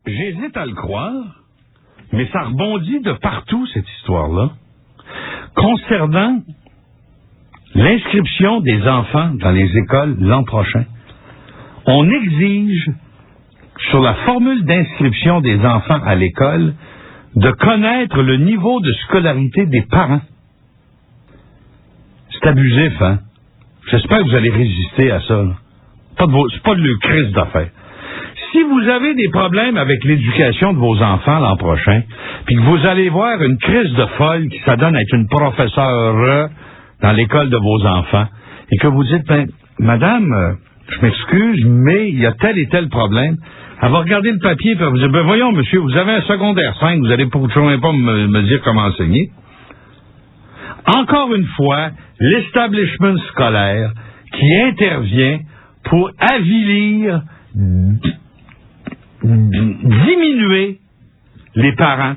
J'hésite à le croire, mais ça rebondit de partout, cette histoire-là. Concernant l'inscription des enfants dans les écoles l'an prochain, on exige, sur la formule d'inscription des enfants à l'école, de connaître le niveau de scolarité des parents. C'est abusif, hein? J'espère que vous allez résister à ça. Là. C'est pas de crise d'affaires. Si vous avez des problèmes avec l'éducation de vos enfants l'an prochain, puis que vous allez voir une crise de folle qui s'adonne à être une professeure dans l'école de vos enfants, et que vous dites, ben, madame, je m'excuse, mais il y a tel et tel problème, elle va regarder le papier et elle va vous dire, ben voyons, monsieur, vous avez un secondaire 5, vous allez pas me dire comment enseigner. Encore une fois, l'establishment scolaire qui intervient pour avilir, diminuer les parents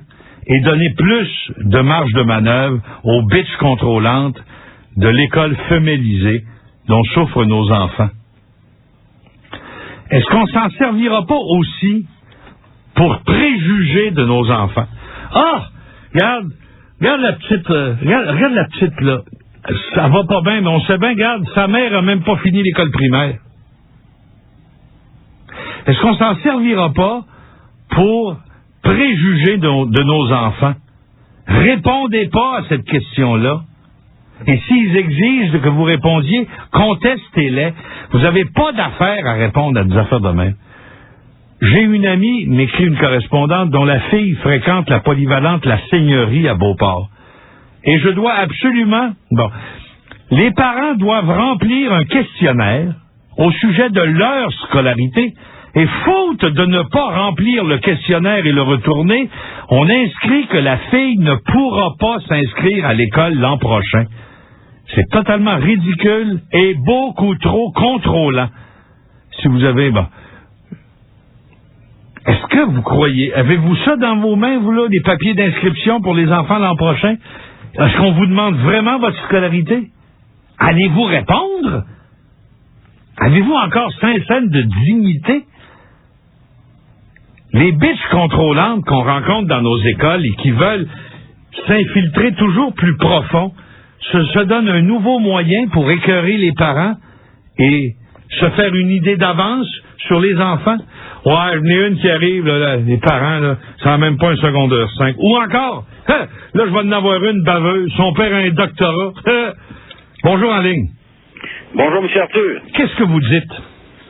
et donner plus de marge de manœuvre aux bitches contrôlantes de l'école féminisée dont souffrent nos enfants. Est-ce qu'on s'en servira pas aussi pour préjuger de nos enfants? Ah! Regarde la petite, regarde la petite, là. Ça va pas bien, mais on sait bien, regarde, sa mère a même pas fini l'école primaire. Est-ce qu'on s'en servira pas pour préjuger de nos enfants? Répondez pas à cette question-là. Et s'ils exigent que vous répondiez, contestez-les. Vous n'avez pas d'affaires à répondre à des affaires de même. J'ai une amie, m'écrit une correspondante, dont la fille fréquente la polyvalente La Seigneurie à Beauport. Et je dois absolument... Bon, les parents doivent remplir un questionnaire au sujet de leur scolarité. Et faute de ne pas remplir le questionnaire et le retourner, on inscrit que la fille ne pourra pas s'inscrire à l'école l'an prochain. C'est totalement ridicule et beaucoup trop contrôlant. Si vous avez... Bon, est-ce que vous croyez... Avez-vous ça dans vos mains, vous, là, des papiers d'inscription pour les enfants l'an prochain? Est-ce qu'on vous demande vraiment votre scolarité? Allez-vous répondre? Avez-vous encore 5 cents de dignité? Les bitches contrôlantes qu'on rencontre dans nos écoles et qui veulent s'infiltrer toujours plus profond se donnent un nouveau moyen pour écœurer les parents et se faire une idée d'avance sur les enfants. Ouais, j'en ai une qui arrive, là, les parents, là, ça n'a même pas un secondaire 5. Ou encore, là, je vais en avoir une baveuse, son père a un doctorat. Bonjour en ligne. Bonjour, M. Arthur. Qu'est-ce que vous dites?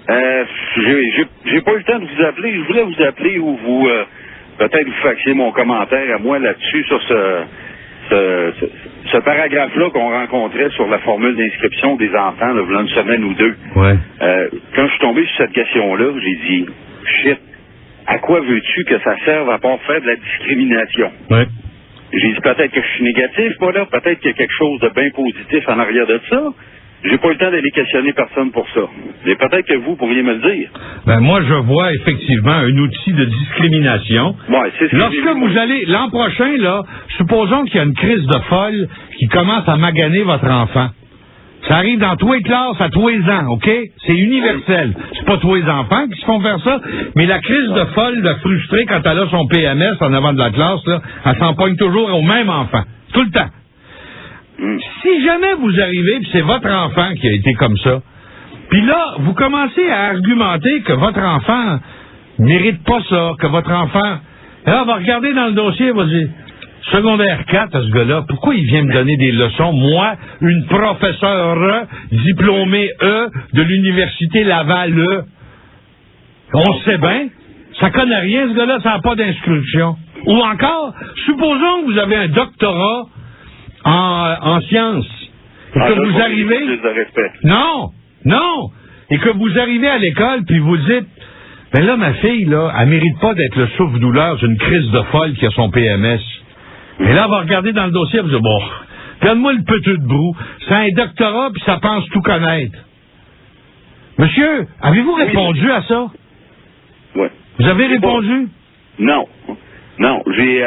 J'ai pas eu le temps de vous appeler. Je voulais vous appeler ou vous peut-être vous faxiez mon commentaire à moi là-dessus sur ce paragraphe-là qu'on rencontrait sur la formule d'inscription des enfants, là, voilà une semaine ou deux. Ouais. Quand je suis tombé sur cette question-là, j'ai dit, shit, à quoi veux-tu que ça serve à part faire de la discrimination? Ouais. J'ai dit, peut-être que je suis négatif, moi, là, peut-être qu'il y a quelque chose de bien positif en arrière de ça. J'ai pas eu le temps d'aller questionner personne pour ça. Mais peut-être que vous pourriez me le dire. Ben, moi, je vois effectivement un outil de discrimination. Ouais, c'est ce que lorsque vous allez, l'an prochain, là, supposons qu'il y a une crise de folle qui commence à maganer votre enfant. Ça arrive dans tous les classes à tous les ans, OK? C'est universel. C'est pas tous les enfants qui se font faire ça, mais la crise de folle, de frustrée quand elle a son PMS en avant de la classe, là, elle s'empoigne toujours au même enfant. Tout le temps. Si jamais vous arrivez, puis c'est votre enfant qui a été comme ça, puis là, vous commencez à argumenter que votre enfant mérite pas ça, que votre enfant... Là, on va regarder dans le dossier, on va dire, secondaire 4, à ce gars-là, pourquoi il vient me donner des leçons? Moi, une professeure diplômée de l'Université Laval, on sait bien, ça connaît rien, ce gars-là, ça n'a pas d'instruction. Ou encore, supposons que vous avez un doctorat en sciences. Et que vous arrivez... Non! Et que vous arrivez à l'école, puis vous dites, ben là, ma fille, là, elle mérite pas d'être le souffle-douleur d'une crise de folle qui a son PMS. Et là, on va regarder dans le dossier, et vous dire, bon, regarde-moi le petit de brou. C'est un doctorat, puis ça pense tout connaître. Monsieur, avez-vous répondu à ça? Oui. Vous avez répondu? Non. Non, j'ai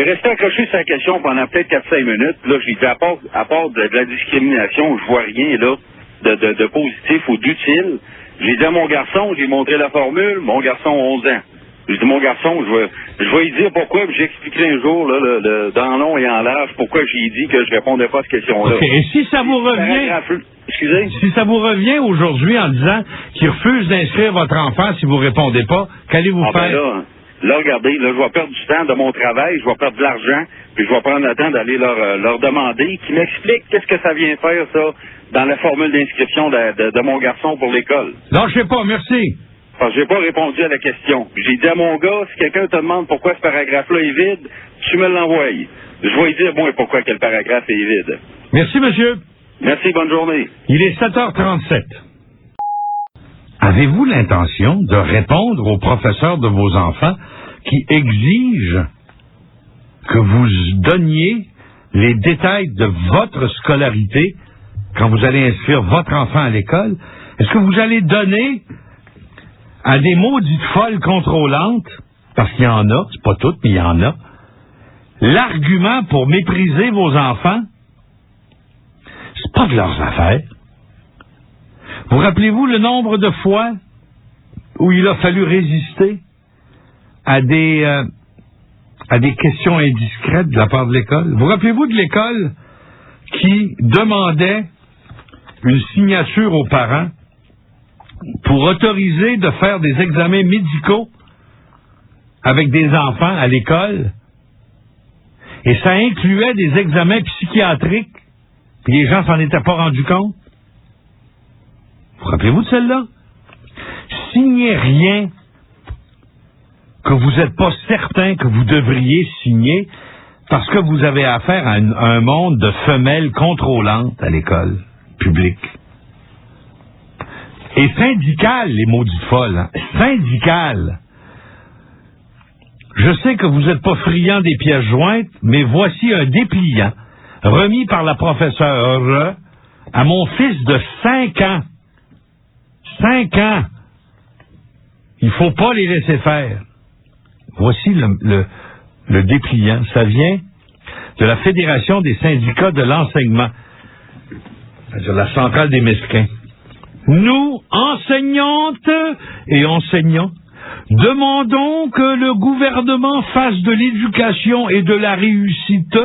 resté accroché sur la question pendant peut-être 4-5 minutes. Là, j'ai dit, à part de la discrimination, je vois rien là de positif ou d'utile. J'ai dit à mon garçon, j'ai montré la formule, mon garçon a 11 ans. J'ai dit, mon garçon, je vais lui dire pourquoi, puis j'expliquerai un jour, là, dans long et en large, pourquoi j'ai dit que je répondais pas à cette question-là. Okay. Et si ça vous revient... Excusez? Si ça vous revient aujourd'hui en disant qu'il refuse d'inscrire votre enfant si vous répondez pas, qu'allez-vous faire? Ben là, regardez, là, je vais perdre du temps de mon travail, je vais perdre de l'argent, puis je vais prendre le temps d'aller leur demander, qu'ils m'expliquent qu'est-ce que ça vient faire, ça, dans la formule d'inscription de mon garçon pour l'école. Non, je sais pas, merci. Parce que j'ai pas répondu à la question. J'ai dit à mon gars, si quelqu'un te demande pourquoi ce paragraphe-là est vide, tu me l'envoies. Je vais lui dire, bon, pourquoi quel paragraphe est vide. Merci, monsieur. Merci, bonne journée. Il est 7h37. Avez-vous l'intention de répondre aux professeurs de vos enfants qui exigent que vous donniez les détails de votre scolarité quand vous allez inscrire votre enfant à l'école? Est-ce que vous allez donner à des maudites folles contrôlantes, parce qu'il y en a, c'est pas toutes, mais il y en a, l'argument pour mépriser vos enfants? C'est pas de leurs affaires. Vous rappelez-vous le nombre de fois où il a fallu résister à des questions indiscrètes de la part de l'école? Vous rappelez-vous de l'école qui demandait une signature aux parents pour autoriser de faire des examens médicaux avec des enfants à l'école? Et ça incluait des examens psychiatriques. Puis les gens s'en étaient pas rendus compte. Vous rappelez-vous de celle-là? Signez rien que vous n'êtes pas certain que vous devriez signer parce que vous avez affaire à un monde de femelles contrôlantes à l'école publique. Et syndicales, les maudites folles, hein? Syndicales. Je sais que vous n'êtes pas friand des pièces jointes, mais voici un dépliant remis par la professeure à mon fils de 5 ans. 5 ans. Il faut pas les laisser faire. Voici le dépliant. Ça vient de la Fédération des syndicats de l'enseignement. C'est-à-dire la centrale des mesquins. Nous, enseignantes et enseignants, demandons que le gouvernement fasse de l'éducation et de la réussite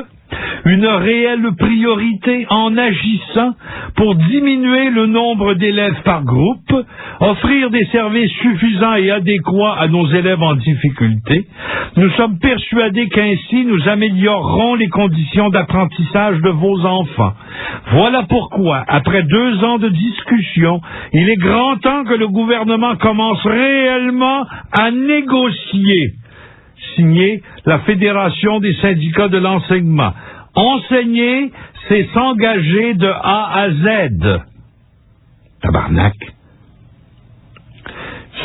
une réelle priorité en agissant pour diminuer le nombre d'élèves par groupe, offrir des services suffisants et adéquats à nos élèves en difficulté. Nous sommes persuadés qu'ainsi nous améliorerons les conditions d'apprentissage de vos enfants. Voilà pourquoi, après 2 ans de discussion, il est grand temps que le gouvernement commence réellement à négocier. Signé la Fédération des syndicats de l'enseignement. Enseigner, c'est s'engager de A à Z. Tabarnak.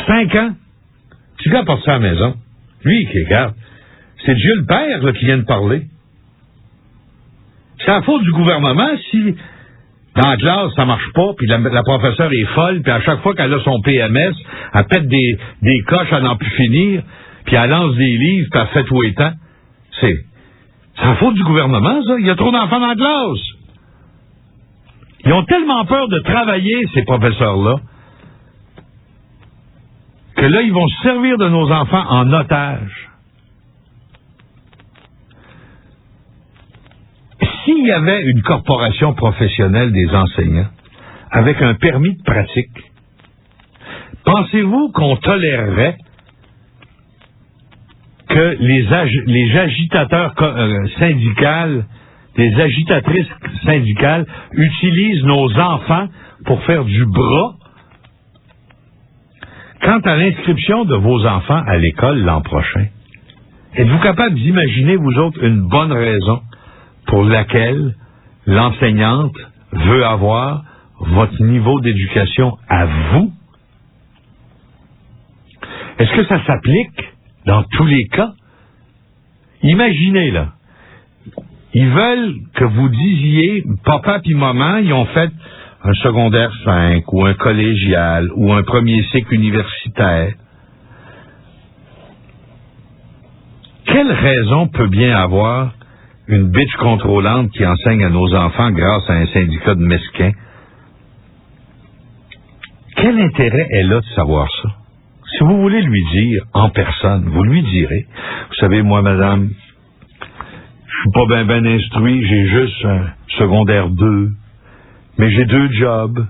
5 ans. Tu gars porte ça à la maison. Lui, qui regarde. C'est Dieu le Père là, qui vient de parler. C'est la faute du gouvernement si dans la classe, ça marche pas, puis la professeure est folle, puis à chaque fois qu'elle a son PMS, elle pète des coches à n'en plus finir, puis elle lance des livres, puis elle fait tout étant. C'est la faute du gouvernement, ça. Il y a trop d'enfants dans la classe. Ils ont tellement peur de travailler, ces professeurs-là, que là, ils vont se servir de nos enfants en otage. S'il y avait une corporation professionnelle des enseignants, avec un permis de pratique, pensez-vous qu'on tolérerait que les agitateurs syndicales, les agitatrices syndicales utilisent nos enfants pour faire du bras? Quant à l'inscription de vos enfants à l'école l'an prochain, êtes-vous capable d'imaginer, vous autres, une bonne raison pour laquelle l'enseignante veut avoir votre niveau d'éducation à vous? Est-ce que ça s'applique dans tous les cas? Imaginez, là. Ils veulent que vous disiez, papa puis maman, ils ont fait un secondaire 5 ou un collégial ou un premier cycle universitaire. Quelle raison peut bien avoir une bitch contrôlante qui enseigne à nos enfants grâce à un syndicat de mesquins? Quel intérêt elle a de savoir ça? Si vous voulez lui dire en personne, vous lui direz, vous savez, moi, madame, je suis pas ben instruit, j'ai juste un secondaire 2, mais j'ai 2 jobs.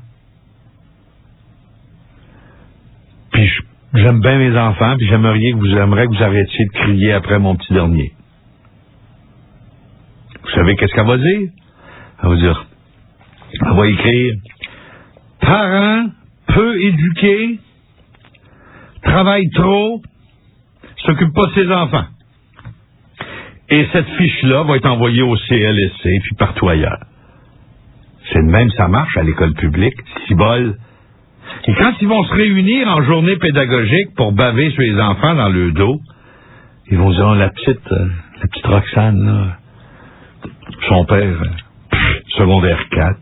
Puis j'aime bien mes enfants, puis j'aimerais que vous arrêtiez de crier après mon petit dernier. Vous savez qu'est-ce qu'elle va dire? Elle va dire, elle va écrire, parents peu éduqués, travaille trop, s'occupe pas de ses enfants. Et cette fiche-là va être envoyée au CLSC, puis partout ailleurs. C'est de même, ça marche à l'école publique, cibole. Et quand ils vont se réunir en journée pédagogique pour baver sur les enfants dans le dos, ils vont dire, la petite Roxane, là, son père, secondaire 4,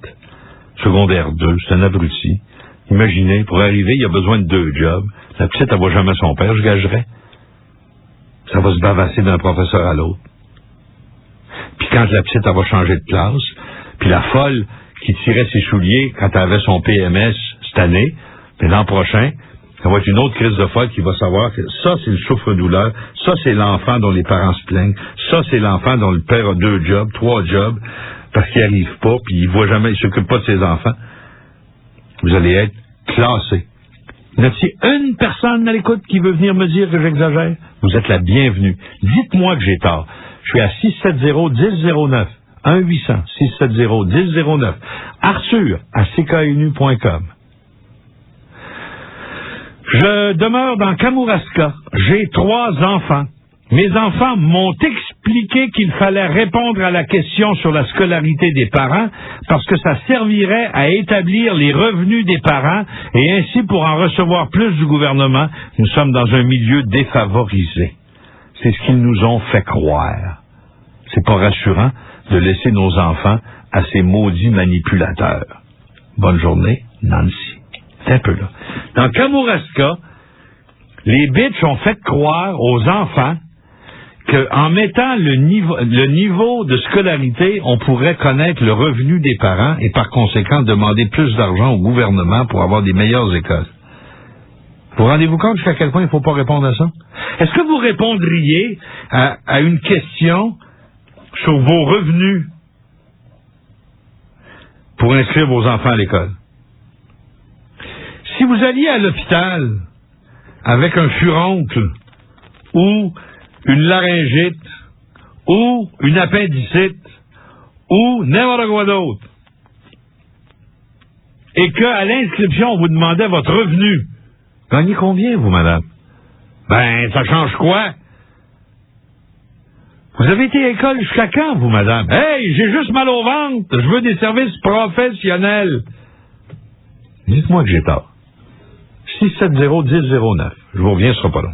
secondaire 2, c'est un abruti. Imaginez, pour arriver, il a besoin de 2 jobs. La petite, elle voit jamais son père, je gagerais. Ça va se bavasser d'un professeur à l'autre. Puis quand la petite, elle va changer de classe, puis la folle qui tirait ses souliers quand elle avait son PMS cette année, puis l'an prochain, ça va être une autre crise de folle qui va savoir que ça, c'est le souffre-douleur, ça, c'est l'enfant dont les parents se plaignent, ça, c'est l'enfant dont le père a 2 jobs, 3 jobs, parce qu'il n'arrive pas, puis il voit jamais, il s'occupe pas de ses enfants. Vous allez être classé. Y a-t-il une personne à l'écoute qui veut venir me dire que j'exagère? Vous êtes la bienvenue. Dites-moi que j'ai tort. Je suis à 670-1009. 1-800-670-1009. Arthur à cknu.com. Je demeure dans Kamouraska. J'ai 3 enfants. Mes enfants m'ont expliqué qu'il fallait répondre à la question sur la scolarité des parents parce que ça servirait à établir les revenus des parents et ainsi pour en recevoir plus du gouvernement. Nous sommes dans un milieu défavorisé. C'est ce qu'ils nous ont fait croire. C'est pas rassurant de laisser nos enfants à ces maudits manipulateurs. Bonne journée, Nancy. C'est un peu là. Dans Kamouraska, les bitches ont fait croire aux enfants qu'en mettant le niveau de scolarité, on pourrait connaître le revenu des parents et par conséquent demander plus d'argent au gouvernement pour avoir des meilleures écoles. Vous rendez-vous compte jusqu'à quel point il ne faut pas répondre à ça? Est-ce que vous répondriez à une question sur vos revenus pour inscrire vos enfants à l'école? Si vous alliez à l'hôpital avec un furoncle ou une laryngite ou une appendicite ou n'importe quoi d'autre et qu'à l'inscription, on vous demandait votre revenu, gagnez combien, vous, madame? Ben, ça change quoi? Vous avez été à l'école jusqu'à quand, vous, madame? Hey, j'ai juste mal au ventre. Je veux des services professionnels. Dites-moi que j'ai tort. 670-1009. Je vous reviens, ce sera pas long.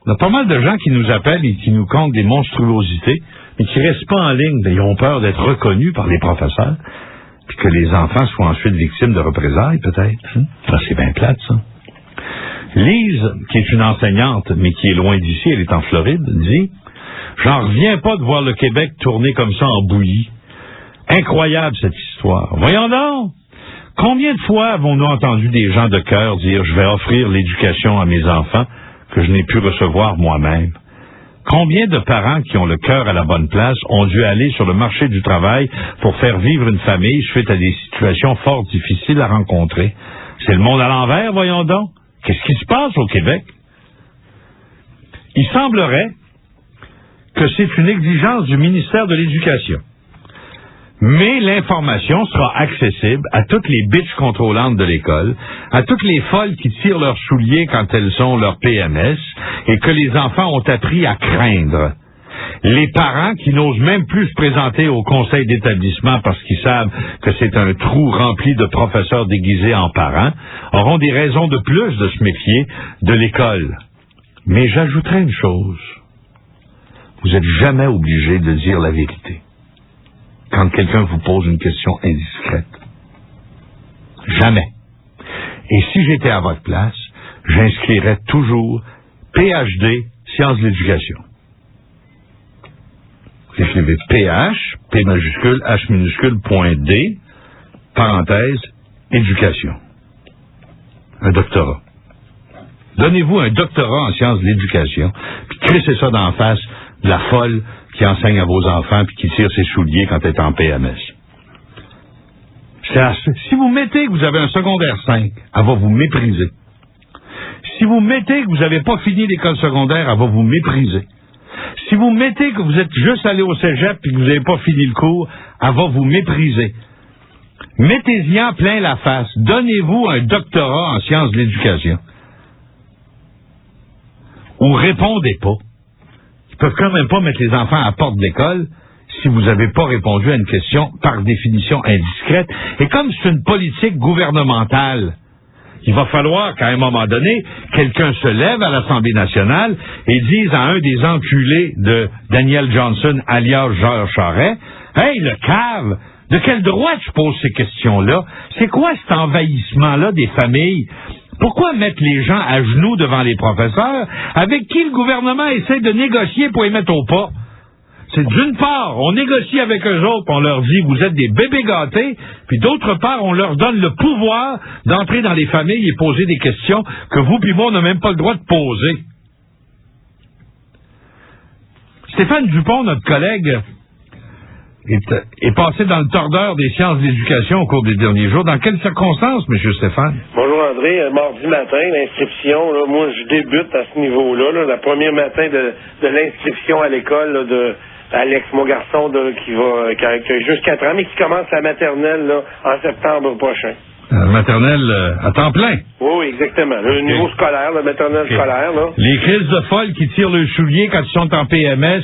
Il y a pas mal de gens qui nous appellent et qui nous comptent des monstruosités, mais qui restent pas en ligne. Ils ont peur d'être reconnus par les professeurs, puis que les enfants soient ensuite victimes de représailles, peut-être. Ça, c'est bien plate, ça. Lise, qui est une enseignante, mais qui est loin d'ici, elle est en Floride, dit « J'en reviens pas de voir le Québec tourner comme ça en bouillie. Incroyable, cette histoire. Voyons donc! Combien de fois avons-nous entendu des gens de cœur dire « Je vais offrir l'éducation à mes enfants que je n'ai pu recevoir moi-même. » Combien de parents qui ont le cœur à la bonne place ont dû aller sur le marché du travail pour faire vivre une famille suite à des situations fort difficiles à rencontrer? C'est le monde à l'envers, voyons donc. Qu'est-ce qui se passe au Québec? Il semblerait que c'est une exigence du ministère de l'Éducation. Mais l'information sera accessible à toutes les bitches contrôlantes de l'école, à toutes les folles qui tirent leurs souliers quand elles ont leur PMS et que les enfants ont appris à craindre. Les parents qui n'osent même plus se présenter au conseil d'établissement parce qu'ils savent que c'est un trou rempli de professeurs déguisés en parents auront des raisons de plus de se méfier de l'école. Mais j'ajouterai une chose. Vous n'êtes jamais obligé de dire la vérité quand quelqu'un vous pose une question indiscrète. Jamais. Et si j'étais à votre place, j'inscrirais toujours PhD, sciences de l'éducation. Vous écrivez PH, P majuscule, H minuscule, point D, parenthèse, éducation. un doctorat. Donnez-vous un doctorat en sciences de l'éducation, puis crissez ça d'en face de la folle qui enseigne à vos enfants puis qui tire ses souliers quand elle est en PMS. Si vous mettez que vous avez un secondaire 5, elle va vous mépriser. Si vous mettez que vous n'avez pas fini l'école secondaire, elle va vous mépriser. Si vous mettez que vous êtes juste allé au cégep et que vous n'avez pas fini le cours, elle va vous mépriser. Mettez-y en plein la face. Donnez-vous un doctorat en sciences de l'éducation. Ou répondez pas. Ils peuvent quand même pas mettre les enfants à la porte de l'école si vous n'avez pas répondu à une question par définition indiscrète. Et comme c'est une politique gouvernementale, il va falloir qu'à un moment donné, quelqu'un se lève à l'Assemblée nationale et dise à un des enculés de Daniel Johnson, alias Georges Charest, « Hey, le cave, de quel droit tu poses ces questions-là? C'est quoi cet envahissement-là des familles? Pourquoi mettre les gens à genoux devant les professeurs avec qui le gouvernement essaie de négocier pour les mettre au pas? » C'est d'une part, on négocie avec eux autres, on leur dit, vous êtes des bébés gâtés, puis d'autre part, on leur donne le pouvoir d'entrer dans les familles et poser des questions que vous puis moi, on n'a même pas le droit de poser. Stéphane Dupont, notre collègue, est passé dans le tordeur des sciences de l'éducation au cours des derniers jours. Dans quelles circonstances, M. Stéphane? Bonjour André. Mardi matin, l'inscription, là, moi je débute à ce niveau-là. Là, le premier matin de l'inscription à l'école là, de Alex, mon garçon, qui a juste 4 ans, mais qui commence la maternelle là, en septembre prochain. Maternelle à temps plein? Oui, exactement. Le niveau scolaire, la maternelle scolaire. Là. Les crises de folle qui tirent le soulier quand ils sont en PMS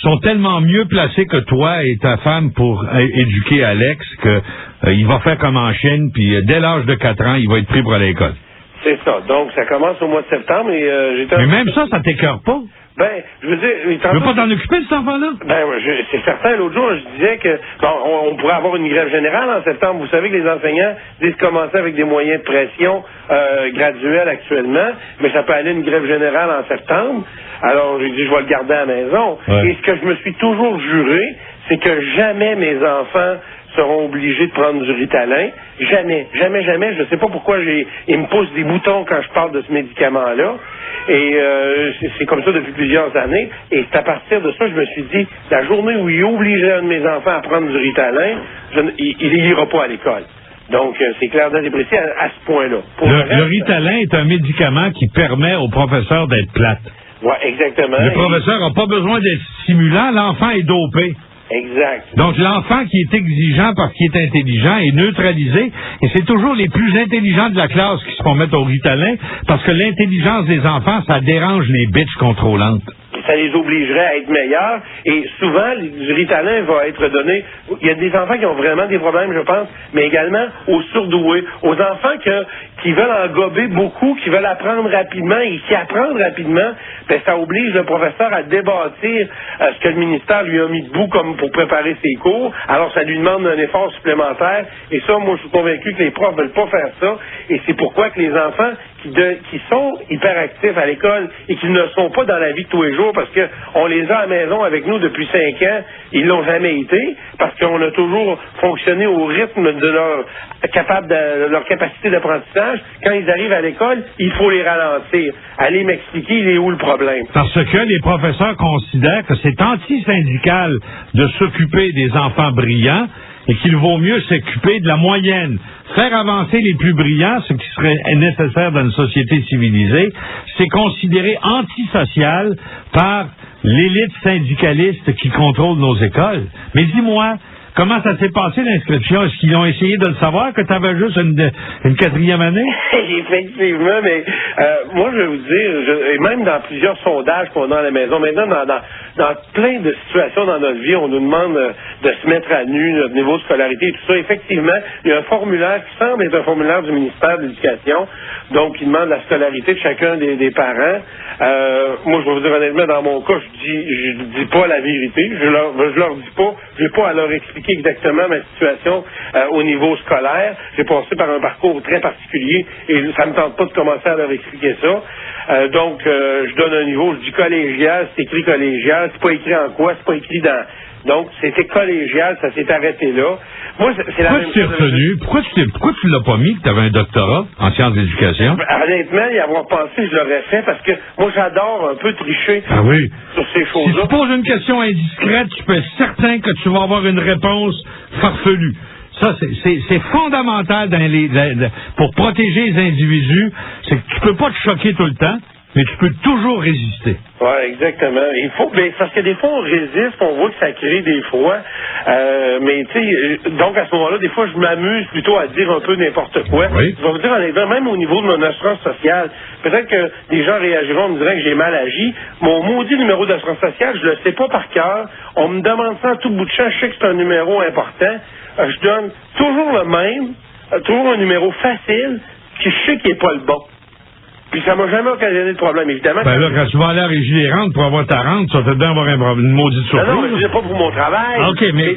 sont tellement mieux placés que toi et ta femme pour éduquer Alex que il va faire comme en Chine, puis dès l'âge de 4 ans, il va être pris pour aller à l'école. C'est ça. Donc, ça commence au mois de septembre et j'étais... Mais même ça t'écœure pas? Ben, je veux dire... Tu veux pas t'en occuper de cet enfant-là? Ben, c'est certain. L'autre jour, je disais que on pourrait avoir une grève générale en septembre. Vous savez que les enseignants disent commencer avec des moyens de pression graduels actuellement, mais ça peut aller une grève générale en septembre. Alors, j'ai dit, je vais le garder à la maison. Ouais. Et ce que je me suis toujours juré, c'est que jamais mes enfants seront obligés de prendre du Ritalin. Jamais, jamais, jamais. Je ne sais pas pourquoi ils me poussent des boutons quand je parle de ce médicament-là. Et c'est comme ça depuis plusieurs années. Et c'est à partir de ça, je me suis dit, la journée où il obligerait un de mes enfants à prendre du Ritalin, il n'ira pas à l'école. Donc, c'est clair et précis à ce point-là. Le Ritalin est un médicament qui permet aux professeurs d'être plates. Oui, exactement. Le professeur n'a pas besoin d'être stimulant, l'enfant est dopé. Exact. Donc, l'enfant qui est exigeant parce qu'il est intelligent est neutralisé, et c'est toujours les plus intelligents de la classe qui se font mettre au Ritalin, parce que l'intelligence des enfants, ça dérange les bitches contrôlantes. Ça les obligerait à être meilleurs, et souvent, du Ritalin va être donné... Il y a des enfants qui ont vraiment des problèmes, je pense, mais également aux surdoués, aux enfants qui veulent en gober beaucoup, qui veulent apprendre rapidement, et qui apprennent rapidement, ben ça oblige le professeur à débâtir ce que le ministère lui a mis debout comme pour préparer ses cours, alors ça lui demande un effort supplémentaire, et ça, moi, je suis convaincu que les profs ne veulent pas faire ça, et c'est pourquoi que les enfants qui sont hyperactifs à l'école et qui ne sont pas dans la vie de tous les jours, parce qu'on les a à la maison avec nous depuis 5 ans, ils l'ont jamais été, parce qu'on a toujours fonctionné au rythme de leur capacité d'apprentissage. Quand ils arrivent à l'école, il faut les ralentir. Allez m'expliquer, il est où le problème? Parce que les professeurs considèrent que c'est anti-syndical de s'occuper des enfants brillants et qu'il vaut mieux s'occuper de la moyenne. Faire avancer les plus brillants, ce qui serait nécessaire dans une société civilisée, c'est considéré antisocial par l'élite syndicaliste qui contrôle nos écoles. Mais dis-moi, comment ça s'est passé l'inscription? Est-ce qu'ils ont essayé de le savoir que tu avais juste une 4e année? Effectivement, mais moi je vais vous dire, et même dans plusieurs sondages qu'on a à la maison, maintenant dans plein de situations dans notre vie, on nous demande de se mettre à nu, notre niveau de scolarité et tout ça. Effectivement, il y a un formulaire qui semble être un formulaire du ministère de l'Éducation, donc il demande la scolarité de chacun des parents. Moi, je vais vous dire honnêtement, dans mon cas, je dis pas la vérité. Je leur dis pas, j'ai pas à leur expliquer exactement ma situation au niveau scolaire. J'ai passé par un parcours très particulier et ça me tente pas de commencer à leur expliquer ça. Donc, je donne un niveau, je dis collégial, c'est écrit collégial, c'est pas écrit en quoi, c'est pas écrit Donc, c'était collégial, ça s'est arrêté là. Moi, c'est la Pourquoi même tu t'es retenu? Pourquoi tu l'as pas mis que tu avais un doctorat en sciences d'éducation? Honnêtement, y avoir pensé, je l'aurais fait parce que moi, j'adore un peu tricher Ah oui. sur ces Si choses-là. tu poses une question indiscrète, tu peux être certain que tu vas avoir une réponse farfelue. Ça, c'est fondamental pour protéger les individus. C'est que tu peux pas te choquer tout le temps, mais tu peux toujours résister. Oui, exactement. Il faut, parce que des fois, on résiste, on voit que ça crée des fois. Mais tu sais, donc à ce moment-là, des fois, je m'amuse plutôt à dire un peu n'importe quoi. Oui. Je vais vous dire honnêtement, même au niveau de mon assurance sociale, peut-être que des gens réagiront, me diraient que j'ai mal agi. Mon maudit numéro d'assurance sociale, je le sais pas par cœur. On me demande ça à tout bout de champ. Je sais que c'est un numéro important. Je donne toujours le même, toujours un numéro facile, que je sais qu'il n'est pas le bon. Puis ça m'a jamais occasionné de problème, évidemment. Ben là, quand tu vas aller à Régie des rentes pour avoir ta rente, tu vas peut-être bien avoir une maudite surprise. Non, mais je ne dis pas pour mon travail. OK, mais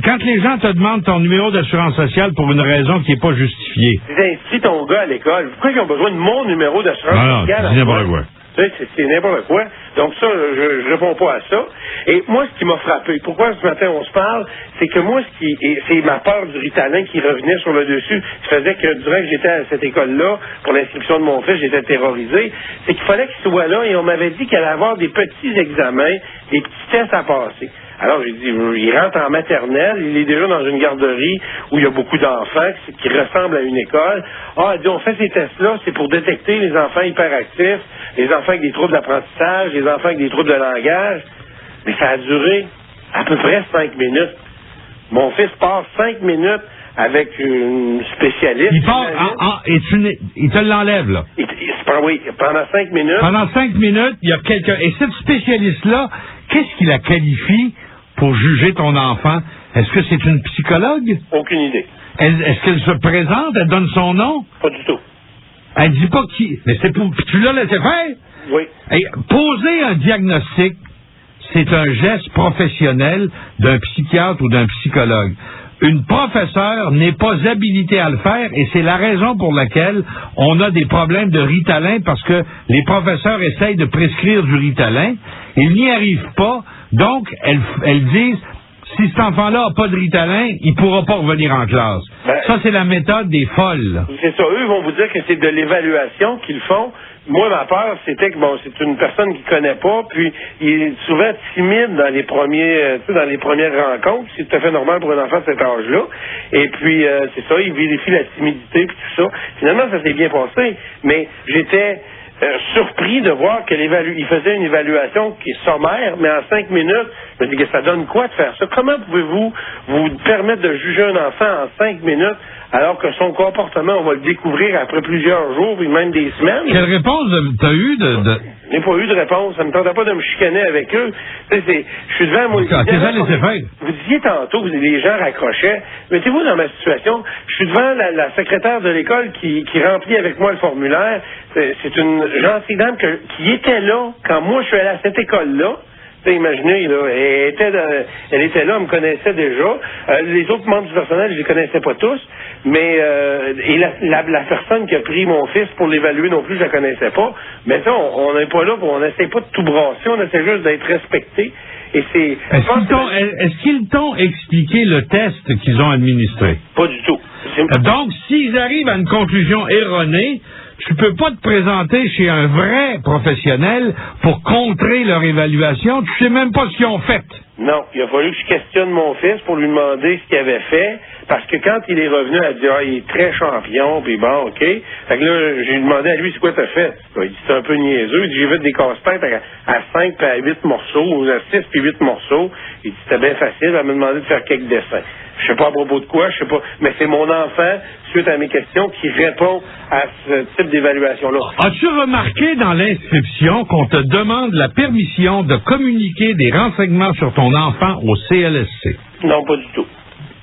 quand les gens te demandent ton numéro d'assurance sociale pour une raison qui n'est pas justifiée. Tu inscris ton gars à l'école. Pourquoi ils ont besoin de mon numéro d'assurance sociale? Non, c'est n'importe quoi. C'est n'importe quoi. Donc ça, je réponds pas à ça. Et moi, ce qui m'a frappé, pourquoi ce matin on se parle, c'est que moi, c'est ma peur du Ritalin qui revenait sur le dessus. Ça faisait que durant que j'étais à cette école-là, pour l'inscription de mon fils, j'étais terrorisé. C'est qu'il fallait qu'il soit là et on m'avait dit qu'il allait avoir des petits examens, des petits tests à passer. Alors, j'ai dit, il rentre en maternelle, il est déjà dans une garderie où il y a beaucoup d'enfants qui ressemblent à une école. Ah, elle dit, on fait ces tests-là, c'est pour détecter les enfants hyperactifs, les enfants avec des troubles d'apprentissage, les enfants avec des troubles de langage. Mais ça a duré à peu près 5 minutes. Mon fils passe 5 minutes avec une spécialiste. Il part il te l'enlève, là. Oui, pendant 5 minutes. Pendant 5 minutes, il y a quelqu'un. Et cette spécialiste-là, qu'est-ce qui la qualifie pour juger ton enfant? Est-ce que c'est une psychologue? Aucune idée. Est-ce qu'elle se présente? Elle donne son nom? Pas du tout. Elle dit pas qui. Mais c'est pour. Tu l'as laissé faire? Oui. Et poser un diagnostic, c'est un geste professionnel d'un psychiatre ou d'un psychologue. Une professeure n'est pas habilitée à le faire et c'est la raison pour laquelle on a des problèmes de Ritalin parce que les professeurs essayent de prescrire du Ritalin, ils n'y arrivent pas, donc elles disent si cet enfant-là n'a pas de Ritalin, il ne pourra pas revenir en classe. Ça, c'est la méthode des folles. C'est ça. Eux vont vous dire que c'est de l'évaluation qu'ils font. Moi, ma peur, c'était que, bon, c'est une personne qui connaît pas, puis il est souvent timide dans les premières rencontres. C'est tout à fait normal pour un enfant de cet âge-là. Et puis, c'est ça, il vérifie la timidité, puis tout ça. Finalement, ça s'est bien passé. Mais j'étais surpris de voir qu'il faisait une évaluation qui est sommaire, mais en 5 minutes, je me dis que ça donne quoi de faire ça? Comment pouvez-vous vous permettre de juger un enfant en 5 minutes alors que son comportement, on va le découvrir après plusieurs jours, puis même des semaines? Quelle réponse t'as eu de... Je n'ai pas eu de réponse. Ça ne me tentait pas de me chicaner avec eux. Je suis devant moi. Vous disiez tantôt que les gens raccrochaient. Mettez-vous dans ma situation. Je suis devant la secrétaire de l'école qui remplit avec moi le formulaire. C'est une gentille dame qui était là quand moi je suis allé à cette école-là. Imaginez, là, elle était là, elle me connaissait déjà. Les autres membres du personnel, je les connaissais pas tous, mais et la personne qui a pris mon fils pour l'évaluer non plus, je la connaissais pas. Mais ça, on n'est pas là, on n'essaie pas de tout brasser, on essaie juste d'être respecté. Et c'est. Est-ce qu'ils t'ont expliqué le test qu'ils ont administré? Pas du tout. Donc, s'ils arrivent à une conclusion erronée, tu peux pas te présenter chez un vrai professionnel pour contrer leur évaluation. Tu sais même pas ce qu'ils ont fait. Non, il a fallu que je questionne mon fils pour lui demander ce qu'il avait fait, parce que quand il est revenu, elle a dit, il est très champion, puis bon, OK. Fait que là, j'ai demandé à lui, c'est quoi t'as fait? Il dit, c'est un peu niaiseux. Il dit, j'ai fait des casse-têtes à 5 puis à 8 morceaux, ou à 6 puis 8 morceaux. Il dit, c'était bien facile, elle m'a demandé de faire quelques dessins. Je sais pas à propos de quoi, je sais pas, mais c'est mon enfant, suite à mes questions, qui répond à ce type d'évaluation-là. As-tu remarqué dans l'inscription qu'on te demande la permission de communiquer des renseignements sur ton enfant au CLSC? Non, pas du tout.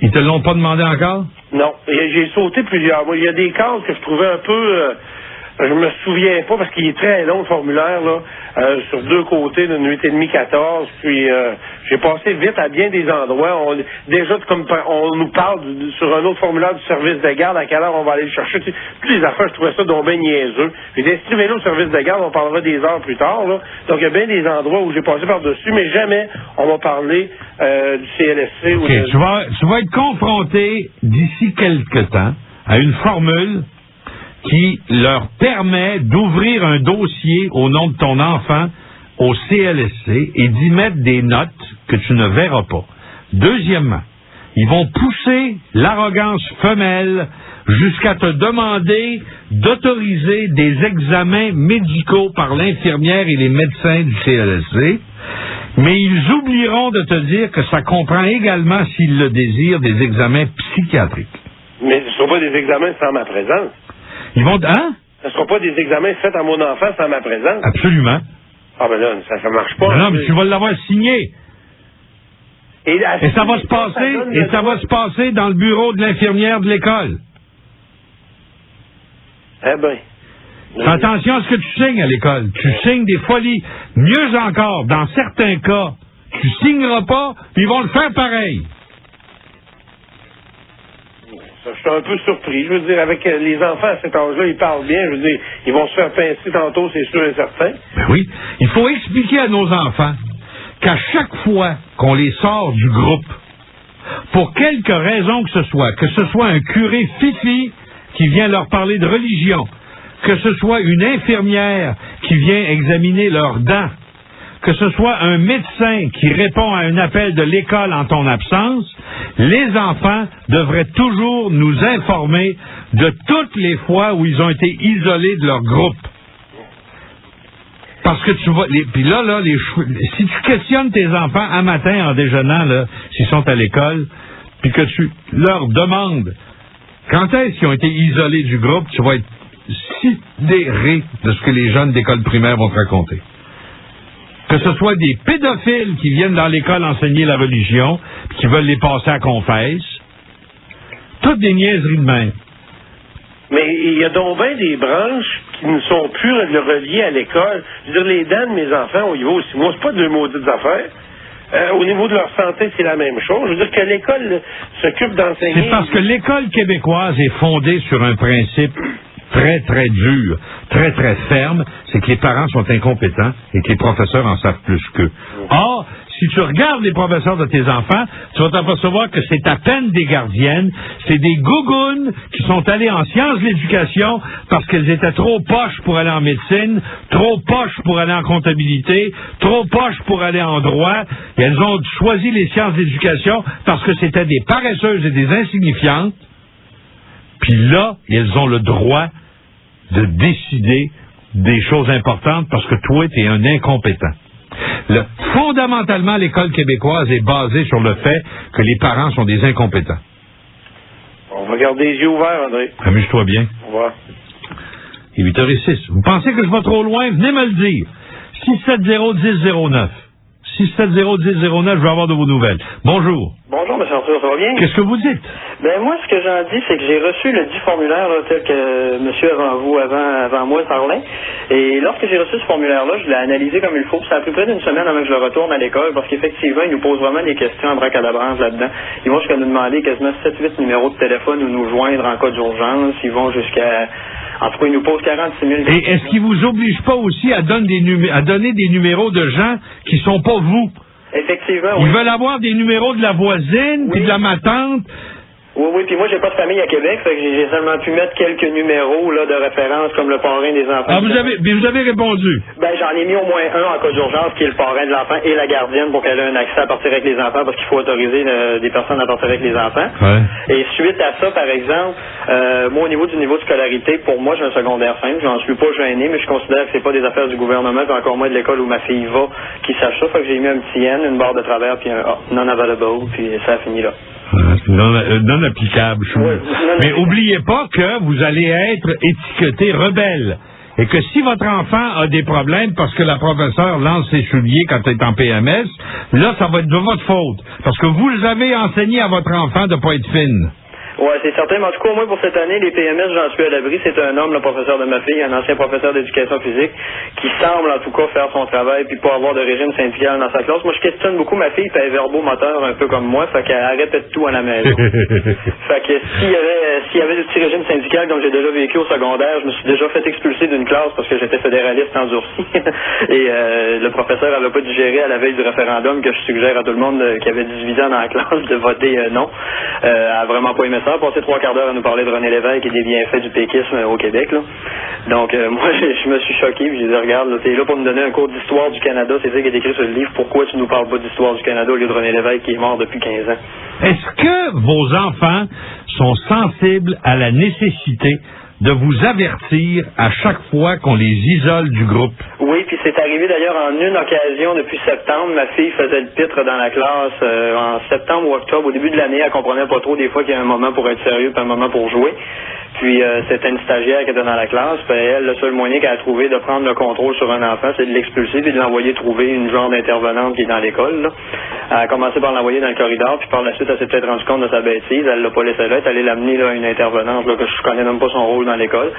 Ils te l'ont pas demandé encore? Non. J'ai sauté plusieurs. Il y a des cases que je trouvais un peu... je me souviens pas, parce qu'il est très long, le formulaire, là. sur 2 côtés d'une 8,5 14, puis j'ai passé vite à bien des endroits. Déjà, comme on nous parle sur un autre formulaire du service de garde, à quelle heure on va aller le chercher. Toutes les affaires, je trouvais ça donc bien niaiseux. J'ai dit, inscrivez-le au service de garde, on parlera des heures plus tard. Là. Donc, il y a bien des endroits où j'ai passé par-dessus, mais jamais on va parler du CLSC. Ou tu vas être confronté d'ici quelque temps à une formule qui leur permet d'ouvrir un dossier au nom de ton enfant au CLSC et d'y mettre des notes que tu ne verras pas. Deuxièmement, ils vont pousser l'arrogance femelle jusqu'à te demander d'autoriser des examens médicaux par l'infirmière et les médecins du CLSC, mais ils oublieront de te dire que ça comprend également, s'ils le désirent, des examens psychiatriques. Mais ce ne seront pas des examens sans ma présence. Ils vont... Hein? Ce ne seront pas des examens faits à mon enfant sans ma présence. Absolument. Ah ben là, ça marche pas. Non, mais tu vas l'avoir signé. Et ça va se passer, ça va se passer dans le bureau de l'infirmière de l'école. Eh ben. Fais attention à ce que tu signes à l'école. Tu signes des folies. Mieux encore, dans certains cas, tu signeras pas, puis ils vont le faire pareil. Je suis un peu surpris. Je veux dire, avec les enfants à cet âge-là, ils parlent bien. Je veux dire, ils vont se faire pincer tantôt, c'est sûr et certain. Ben oui. Il faut expliquer à nos enfants qu'à chaque fois qu'on les sort du groupe, pour quelque raison que ce soit un curé fifi qui vient leur parler de religion, que ce soit une infirmière qui vient examiner leurs dents, que ce soit un médecin qui répond à un appel de l'école en ton absence, les enfants devraient toujours nous informer de toutes les fois où ils ont été isolés de leur groupe. Parce que tu vois, puis là, si tu questionnes tes enfants un matin en déjeunant, là, s'ils sont à l'école, puis que tu leur demandes quand est-ce qu'ils ont été isolés du groupe, tu vas être sidéré de ce que les jeunes d'école primaire vont te raconter. Que ce soit des pédophiles qui viennent dans l'école enseigner la religion, puis qui veulent les passer à confesse, toutes des niaiseries de même. Mais il y a donc bien des branches qui ne sont plus reliées à l'école. Je veux dire, les dents de mes enfants, au niveau aussi, moi, c'est pas deux maudites affaires. Au niveau de leur santé, c'est la même chose. Je veux dire que l'école s'occupe d'enseigner... C'est parce que l'école québécoise est fondée sur un principe très, très dur, très, très ferme, c'est que les parents sont incompétents et que les professeurs en savent plus qu'eux. Or, si tu regardes les professeurs de tes enfants, tu vas t'apercevoir que c'est à peine des gardiennes, c'est des gougounes qui sont allées en sciences de l'éducation parce qu'elles étaient trop poches pour aller en médecine, trop poches pour aller en comptabilité, trop poches pour aller en droit, et elles ont choisi les sciences de l'éducation parce que c'était des paresseuses et des insignifiantes, puis là, elles ont le droit de décider des choses importantes parce que toi, tu es un incompétent. Fondamentalement, l'école québécoise est basée sur le fait que les parents sont des incompétents. On va garder les yeux ouverts, André. Amuse-toi bien. Au revoir. Et 8h06. Vous pensez que je vais trop loin? Venez me le dire. 670-1009. 670-1009, je vais avoir de vos nouvelles. Bonjour. Bonjour, M. Arthur, ça va bien? Qu'est-ce que vous dites? Ben moi, ce que j'en dis, c'est que j'ai reçu le 10 formulaire là, tel que monsieur avant moi parlait. Et lorsque j'ai reçu ce formulaire-là, je l'ai analysé comme il faut. Ça a pris près d'une semaine avant que je le retourne à l'école, parce qu'effectivement, ils nous posent vraiment des questions à bracadabrance là-dedans. Ils vont jusqu'à nous demander quasiment 7-8 numéros de téléphone ou nous joindre en cas d'urgence. Ils vont jusqu'à... En tout cas, ils nous posent 46 000... Et est-ce qu'ils vous obligent pas aussi à donner des numéros de gens qui sont pas vous? Effectivement, Ils oui. veulent avoir des numéros de la voisine, puis de la ma tante. Oui, puis moi, j'ai pas de famille à Québec, fait que j'ai seulement pu mettre quelques numéros là, de référence, comme le parrain des enfants. Ah, vous avez répondu? Ben, j'en ai mis au moins un en cas d'urgence, qui est le parrain de l'enfant et la gardienne, pour qu'elle ait un accès à partir avec les enfants, parce qu'il faut autoriser des personnes à partir avec les enfants. Ouais. Et suite à ça, par exemple, moi, au niveau du niveau de scolarité, pour moi, j'ai un secondaire 5, j'en suis pas gêné, mais je considère que c'est pas des affaires du gouvernement, puis encore moins de l'école où ma fille va, qui sache ça, fait que j'ai mis un petit N, une barre de travers, puis un A, non available, puis ça a fini là. Non applicable. Ouais, mais oubliez pas que vous allez être étiqueté rebelle. Et que si votre enfant a des problèmes parce que la professeure lance ses souliers quand elle est en PMS, là, ça va être de votre faute. Parce que vous avez enseigné à votre enfant de ne pas être fine. Ouais, c'est certain, mais en tout cas, au moins pour cette année, les PMS, j'en suis à l'abri. C'est un homme, le professeur de ma fille, un ancien professeur d'éducation physique, qui semble en tout cas faire son travail puis pas avoir de régime syndical dans sa classe. Moi, je questionne beaucoup ma fille, puis elle est verbomoteur un peu comme moi, fait qu'elle répète tout à la maison. Fait que s'il y avait du petit régime syndical comme j'ai déjà vécu au secondaire, je me suis déjà fait expulser d'une classe parce que j'étais fédéraliste endurci. Et le professeur n'avait pas digéré à la veille du référendum que je suggère à tout le monde qui avait 18 ans dans la classe de voter non. Elle a vraiment pas aimé ça. Elle a passé 3 quarts d'heure à nous parler de René Lévesque et des bienfaits du péquisme au Québec. Là. Donc moi, je me suis choqué. J'ai dit, regarde, t'es là pour nous donner un cours d'histoire du Canada. C'est ça qui est écrit sur le livre. Pourquoi tu nous parles pas d'histoire du Canada au lieu de René Lévesque qui est mort depuis 15 ans? Est-ce que vos enfants sont sensibles à la nécessité de vous avertir à chaque fois qu'on les isole du groupe? Oui, puis c'est arrivé d'ailleurs en une occasion depuis septembre. Ma fille faisait le pitre dans la classe en septembre ou octobre. Au début de l'année, elle comprenait pas trop des fois qu'il y a un moment pour être sérieux puis un moment pour jouer. Puis c'était une stagiaire qui était dans la classe. Puis elle, le seul moyen qu'elle a trouvé de prendre le contrôle sur un enfant, c'est de l'expulser puis de l'envoyer trouver une genre d'intervenante qui est dans l'école. Là. Elle a commencé par l'envoyer dans le corridor, puis par la suite, elle s'est peut-être rendue compte de sa bêtise. Elle l'a pas laissé là. Elle est allée l'amener là, une intervenante là, que je connais même pas son rôle dans l'école.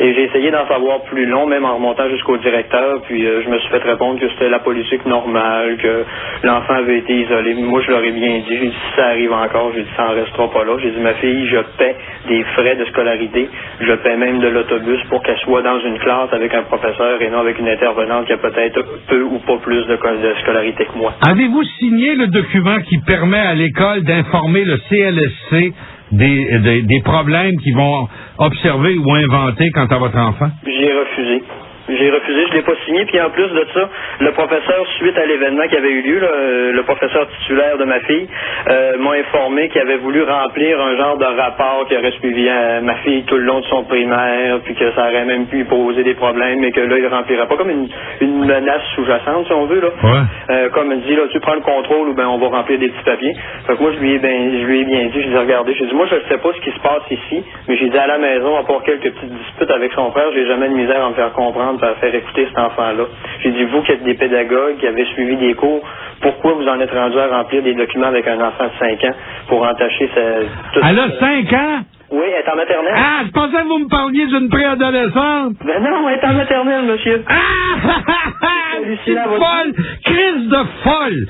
Et j'ai essayé d'en savoir plus long, même en remontant jusqu'au directeur, puis je me suis fait répondre que c'était la politique normale, que l'enfant avait été isolé. Moi, je leur ai bien dit, j'ai dit, si ça arrive encore, j'ai dit, ça en restera pas là. J'ai dit, ma fille, je paie des frais de scolarité, je paie même de l'autobus pour qu'elle soit dans une classe avec un professeur et non avec une intervenante qui a peut-être peu ou pas plus de scolarité que moi. Avez-vous signé le document qui permet à l'école d'informer le CLSC des problèmes qu'ils vont observer ou inventer quant à votre enfant? J'ai refusé. J'ai refusé, je l'ai pas signé, puis en plus de ça, le professeur, suite à l'événement qui avait eu lieu, le professeur titulaire de ma fille, m'a informé qu'il avait voulu remplir un genre de rapport qui aurait suivi ma fille tout le long de son primaire, puis que ça aurait même pu poser des problèmes, mais que là, il remplirait pas comme une menace sous-jacente, si on veut, là. Ouais. Comme il dit, là, tu prends le contrôle ou ben on va remplir des petits papiers. Fait que moi, je lui ai bien dit, je lui ai regardé, j'ai dit, moi, je ne sais pas ce qui se passe ici, mais j'ai dit à la maison, à part quelques petites disputes avec son frère, j'ai jamais de misère à me faire comprendre, à faire écouter cet enfant-là. J'ai dit, vous qui êtes des pédagogues, qui avez suivi des cours, pourquoi vous en êtes rendu à remplir des documents avec un enfant de 5 ans pour entacher Elle a 5 ans? Oui, elle est en maternelle. Ah, je pensais que vous me parliez d'une préadolescente. Ben non, elle est en maternelle, monsieur. C'est folle! Crise de folle!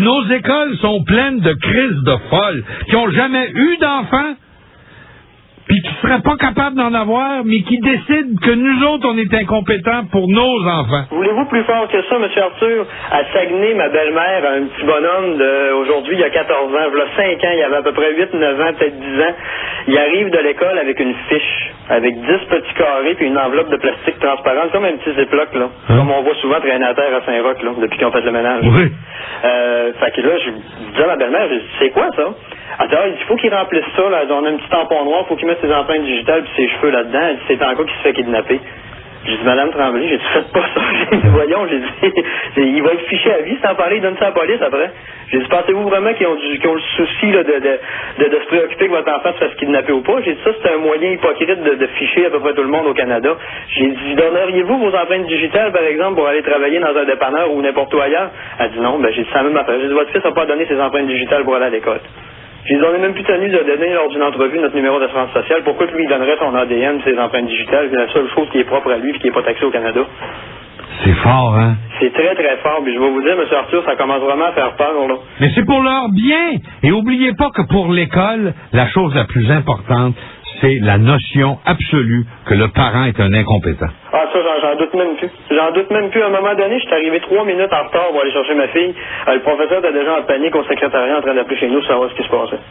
Nos écoles sont pleines de crises de folles qui n'ont jamais eu d'enfants, puis qui ne seraient pas capables d'en avoir, mais qui décident que nous autres, on est incompétents pour nos enfants. Voulez-vous plus fort que ça, M. Arthur? À Saguenay, ma belle-mère, un petit bonhomme aujourd'hui, il y a 14 ans, il y a 5 ans, il avait à peu près 8, 9 ans, peut-être 10 ans. Il arrive de l'école avec une fiche, avec 10 petits carrés, puis une enveloppe de plastique transparente, comme un petit ziploc, là. Comme on voit souvent traîner à terre à Saint-Roch, là, depuis qu'ils ont fait le ménage. Oui. Fait que là, je dis à ma belle-mère, je dis, c'est quoi ça? Alors, il faut qu'il remplisse ça, là. On a un petit tampon noir, il faut qu'il mette ses empreintes digitales puis ses cheveux là-dedans. Elle dit, c'est en cas qu'il se fait kidnapper. J'ai dit, Madame Tremblay, j'ai dit, faites pas ça. J'ai dit, voyons, j'ai dit, il va être fiché à vie, c'est en parler, il donne ça à la police après. J'ai dit, pensez-vous vraiment qu'ils ont le souci là, de se préoccuper que votre enfant se fasse kidnapper ou pas? J'ai dit, ça, c'est un moyen hypocrite de ficher à peu près tout le monde au Canada. J'ai dit, donneriez-vous vos empreintes digitales, par exemple, pour aller travailler dans un dépanneur ou n'importe où ailleurs? Elle dit, non, ben, j'ai dit, c'est la même affaire. J'ai dit, votre fils n'a pas donné ses empreintes digitales pour aller à l'école. J'ai dit, on n'est même plus tenu de donner lors d'une entrevue notre numéro d'assurance sociale. Pourquoi lui, il donnerait son ADN, ses empreintes digitales? C'est la seule chose qui est propre à lui et qui n'est pas taxée au Canada. C'est fort, hein? C'est très, très fort. Puis je vais vous dire, M. Arthur, ça commence vraiment à faire peur, là. Mais c'est pour leur bien. Et oubliez pas que pour l'école, la chose la plus importante, c'est la notion absolue que le parent est un incompétent. Ah, ça, j'en doute même plus. J'en doute même plus. À un moment donné, je suis arrivé 3 minutes en retard pour aller chercher ma fille. Le professeur était déjà en panique au secrétariat en train d'appeler chez nous pour savoir ce qui se passait.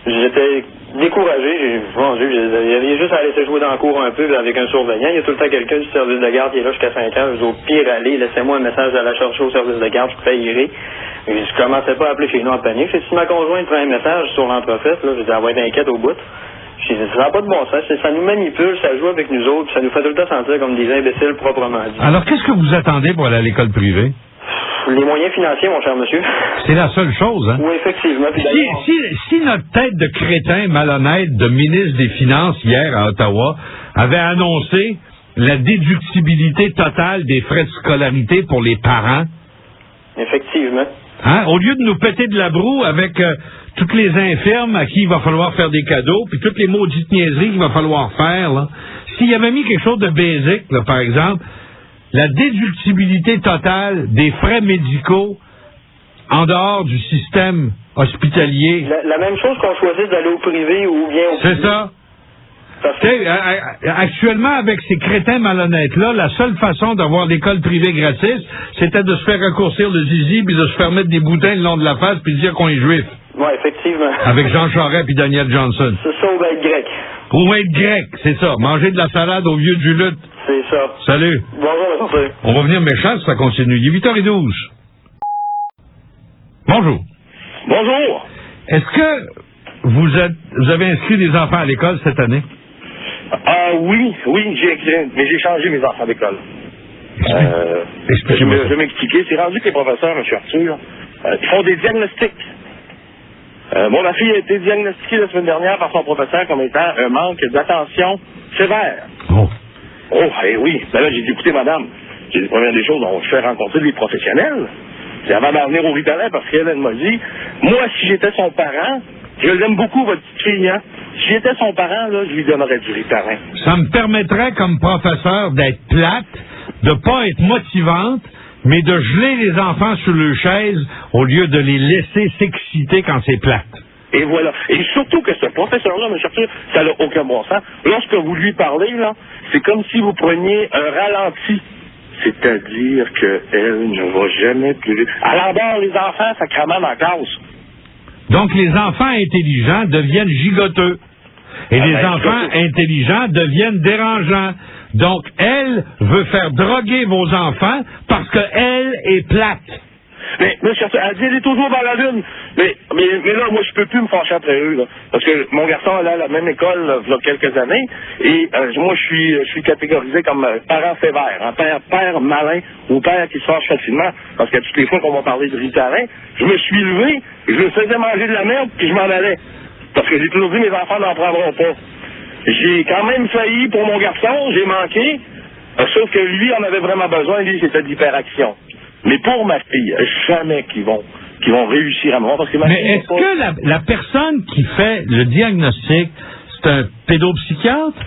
J'étais découragé. Il y avait juste à laisser jouer dans le cours un peu avec un surveillant. Il y a tout le temps quelqu'un du service de garde qui est là jusqu'à 5 ans. Je dis, au pire, allez, laissez-moi un message à la chercher au service de garde, je pourrais y aller. Je commençais pas à appeler chez nous en panique. J'ai dit, si ma conjointe prend un message sur l'entrefaite, là, j'ai dit, elle va être inquiète au bout. J'ai dit, ça n'a pas de bon sens. Ça nous manipule, ça joue avec nous autres, ça nous fait tout le temps sentir comme des imbéciles proprement dit. Alors, qu'est-ce que vous attendez pour aller à l'école privée? Les moyens financiers, mon cher monsieur. C'est la seule chose, hein? Oui, effectivement. Si notre tête de crétin malhonnête de ministre des Finances hier à Ottawa avait annoncé la déductibilité totale des frais de scolarité pour les parents... Effectivement. Hein? Au lieu de nous péter de la broue avec toutes les infirmes à qui il va falloir faire des cadeaux, puis toutes les maudites niaiseries qu'il va falloir faire, là. S'il avait mis quelque chose de basique, là, par exemple, la déductibilité totale des frais médicaux en dehors du système hospitalier. La même chose qu'on choisisse d'aller au privé ou bien au C'est ça. Actuellement, avec ces crétins malhonnêtes-là, la seule façon d'avoir l'école privée gratis, c'était de se faire raccourcir le zizi puis de se faire mettre des boutins le long de la face puis de dire qu'on est juif. Oui, effectivement. Avec Jean Charest puis Daniel Johnson. C'est ça, ou être grec. Ou être grec, c'est ça. Manger de la salade au vieux du lutte. C'est ça. Salut. Bonjour, monsieur. On va venir méchant si ça continue. Il est 8h12. Bonjour. Bonjour. Est-ce que vous avez inscrit des enfants à l'école cette année? Oui, j'ai changé mes enfants d'école. Expliquez-moi. Je vais m'expliquer. C'est rendu que les professeurs, M. Arthur, ils font des diagnostics. Ma fille a été diagnostiquée la semaine dernière par son professeur comme étant un manque d'attention sévère. Oh. Oh, oui. Ben là, j'ai dit, écoutez, madame, j'ai dit, première des choses, on fait rencontrer des professionnels. C'est avant d'en venir au Ritalin parce qu'elle m'a dit, moi, si j'étais son parent, je l'aime beaucoup, votre petite fille, hein. Si j'étais son parent, là, je lui donnerais du Ritalin. Ça me permettrait, comme professeur, d'être plate, de pas être motivante, mais de geler les enfants sur le chaise au lieu de les laisser s'exciter quand c'est plate. Et voilà. Et surtout que ce professeur-là, M. Arthur, ça n'a aucun bon sens. Lorsque vous lui parlez, là, c'est comme si vous preniez un ralenti. C'est-à-dire qu'elle ne va jamais plus vite. Elle endort les enfants sacrément dans la classe. Donc, les enfants intelligents deviennent gigoteux. Et les enfants intelligents deviennent dérangeants. Donc, elle veut faire droguer vos enfants parce qu'elle est plate. Mais, M. Arthur, elle dit, elle est toujours dans la lune. Mais là, moi, je peux plus me fâcher après eux, là. Parce que mon garçon allait à la même école, là, il y a quelques années. Et moi, je suis catégorisé comme parent sévère. Un père malin ou père qui se fâche facilement. Parce que toutes les fois qu'on va parler de Ritalin, je me suis levé, je me faisais manger de la merde, puis je m'en allais. Parce que j'ai toujours dit, mes enfants n'en prendront pas. J'ai quand même failli pour mon garçon, j'ai manqué. Sauf que lui en avait vraiment besoin, lui, c'était d'hyperaction. Mais pour ma fille, jamais qu'ils vont réussir à me voir. Parce que ma fille, est-ce que la personne qui fait le diagnostic, c'est un pédopsychiatre?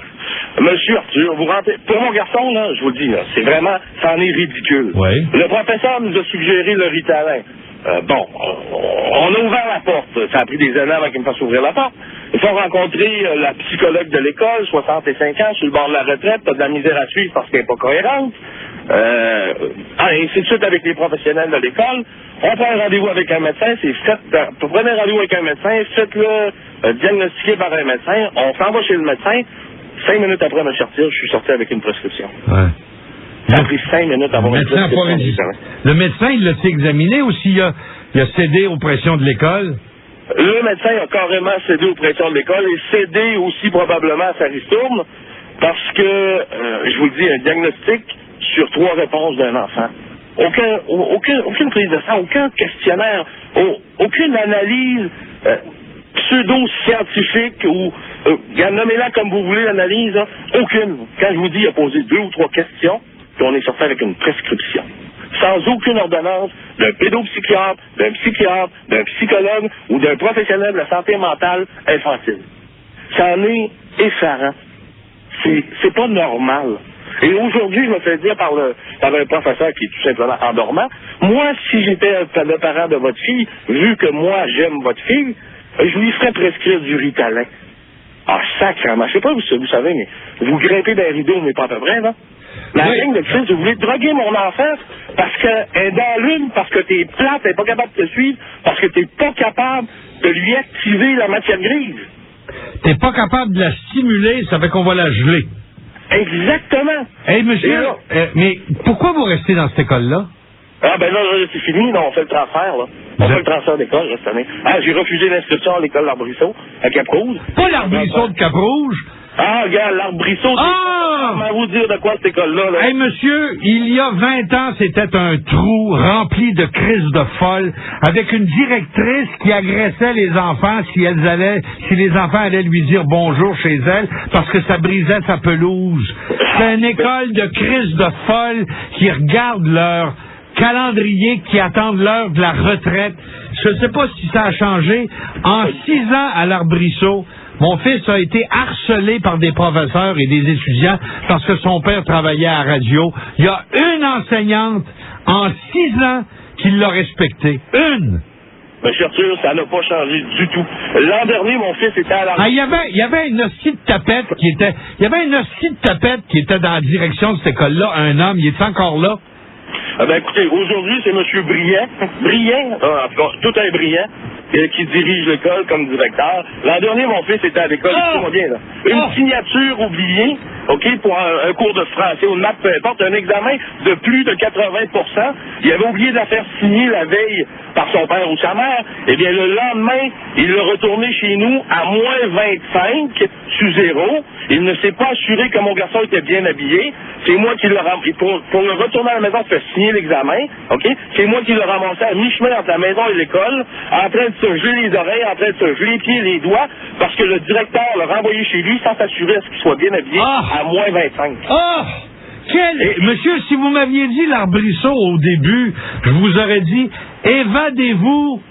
Monsieur Arthur, vous rentrez. Pour mon garçon, là, je vous le dis, là, c'est vraiment, ça en est ridicule. Oui. Le professeur nous a suggéré le Ritalin. On a ouvert la porte. Ça a pris des années avant qu'il me fasse ouvrir la porte. Il faut rencontrer la psychologue de l'école, 65 ans, sur le bord de la retraite, pas de la misère à suivre parce qu'elle n'est pas cohérente. Et ainsi de suite avec les professionnels de l'école. On prend un rendez-vous avec un médecin, c'est fait. Prenez un rendez-vous avec un médecin, faites-le diagnostiquer par un médecin, on s'en va chez le médecin. 5 minutes après me sortir, je suis sorti avec une prescription. Ouais. Ça a pris 5 minutes avant une prescription. Le médecin, il l'a-t-il examiné ou s'il a cédé aux pressions de l'école? Le médecin a carrément cédé aux pressions de l'école et cédé aussi probablement à sa ristourne parce que, je vous le dis, un diagnostic sur 3 réponses d'un enfant. Aucune prise de sang, aucun questionnaire, aucune analyse pseudo-scientifique ou nommez-la comme vous voulez l'analyse, hein, aucune. Quand je vous dis, il a posé 2 ou 3 questions, puis on est sorti avec une prescription. Sans aucune ordonnance d'un pédopsychiatre, d'un psychiatre, d'un psychologue ou d'un professionnel de la santé mentale infantile. Ça en est effarant. C'est pas normal. Et aujourd'hui, je me fais dire par un professeur qui est tout simplement endormant, moi, si j'étais le parent de votre fille, vu que moi, j'aime votre fille, je lui ferais prescrire du Ritalin. Ah, sacrément. Je sais pas si vous savez, mais vous grimpez dans les rideaux, mais pas à peu près, là. La ligne de Christ, vous voulez droguer mon enfant parce qu'elle est dans l'une, parce que t'es plate, t'es pas capable de te suivre, parce que t'es pas capable de lui activer la matière grise. T'es pas capable de la stimuler, ça fait qu'on va la geler. Exactement. Hey, monsieur, mais pourquoi vous restez dans cette école-là? Ah, ben là, c'est fini, là, on fait le transfert, là. On fait le transfert d'école, cette année. Ah, j'ai refusé l'inscription à l'école L'Arbrisseau, à Cap-Rouge. Pas l'Arbrisseau de Cap-Rouge? Ah, regarde, l'Arbrisseau, comment vous dire de quoi cette école-là, là? Hey, monsieur, il y a 20 ans, c'était un trou rempli de crises de folles, avec une directrice qui agressait les enfants si les enfants allaient lui dire bonjour chez elle, parce que ça brisait sa pelouse. C'est une école de crises de folles qui regardent leur calendrier, qui attendent l'heure de la retraite. je ne sais pas si ça a changé. En 6 ans à l'Arbrisseau, mon fils a été harcelé par des professeurs et des étudiants parce que son père travaillait à la radio. Il y a une enseignante en 6 ans qui l'a respecté. Une! Monsieur Arthur, ça n'a pas changé du tout. L'an dernier, mon fils était à la... Ah, il y avait une hostie de tapette qui était... Il y avait une hostie de tapette qui était dans la direction de cette école-là. Un homme, il est encore là? Ah ben écoutez, aujourd'hui, c'est M. Briand. Briand, en tout cas, tout un Briand, qui dirige l'école comme directeur. L'an dernier, mon fils était à l'école, écoutez-moi bien, là. Une signature oubliée, OK, pour un cours de français ou de maths, peu importe, un examen de plus de 80%. Il avait oublié de la faire signer la veille par son père ou sa mère. Eh bien, le lendemain, il l'a retourné chez nous à moins 25 sur 0. Il ne s'est pas assuré que mon garçon était bien habillé. C'est moi qui l'ai ramassé. Pour le retourner à la maison, faire signer l'examen, OK? C'est moi qui l'ai ramassé à mi-chemin entre la maison et l'école, en train de se geler les oreilles, en train de se geler les pieds et les doigts, parce que le directeur l'a renvoyé chez lui sans s'assurer à ce qu'il soit bien habillé à moins 25. Monsieur, si vous m'aviez dit l'Arbrisseau au début, je vous aurais dit, évadez-vous,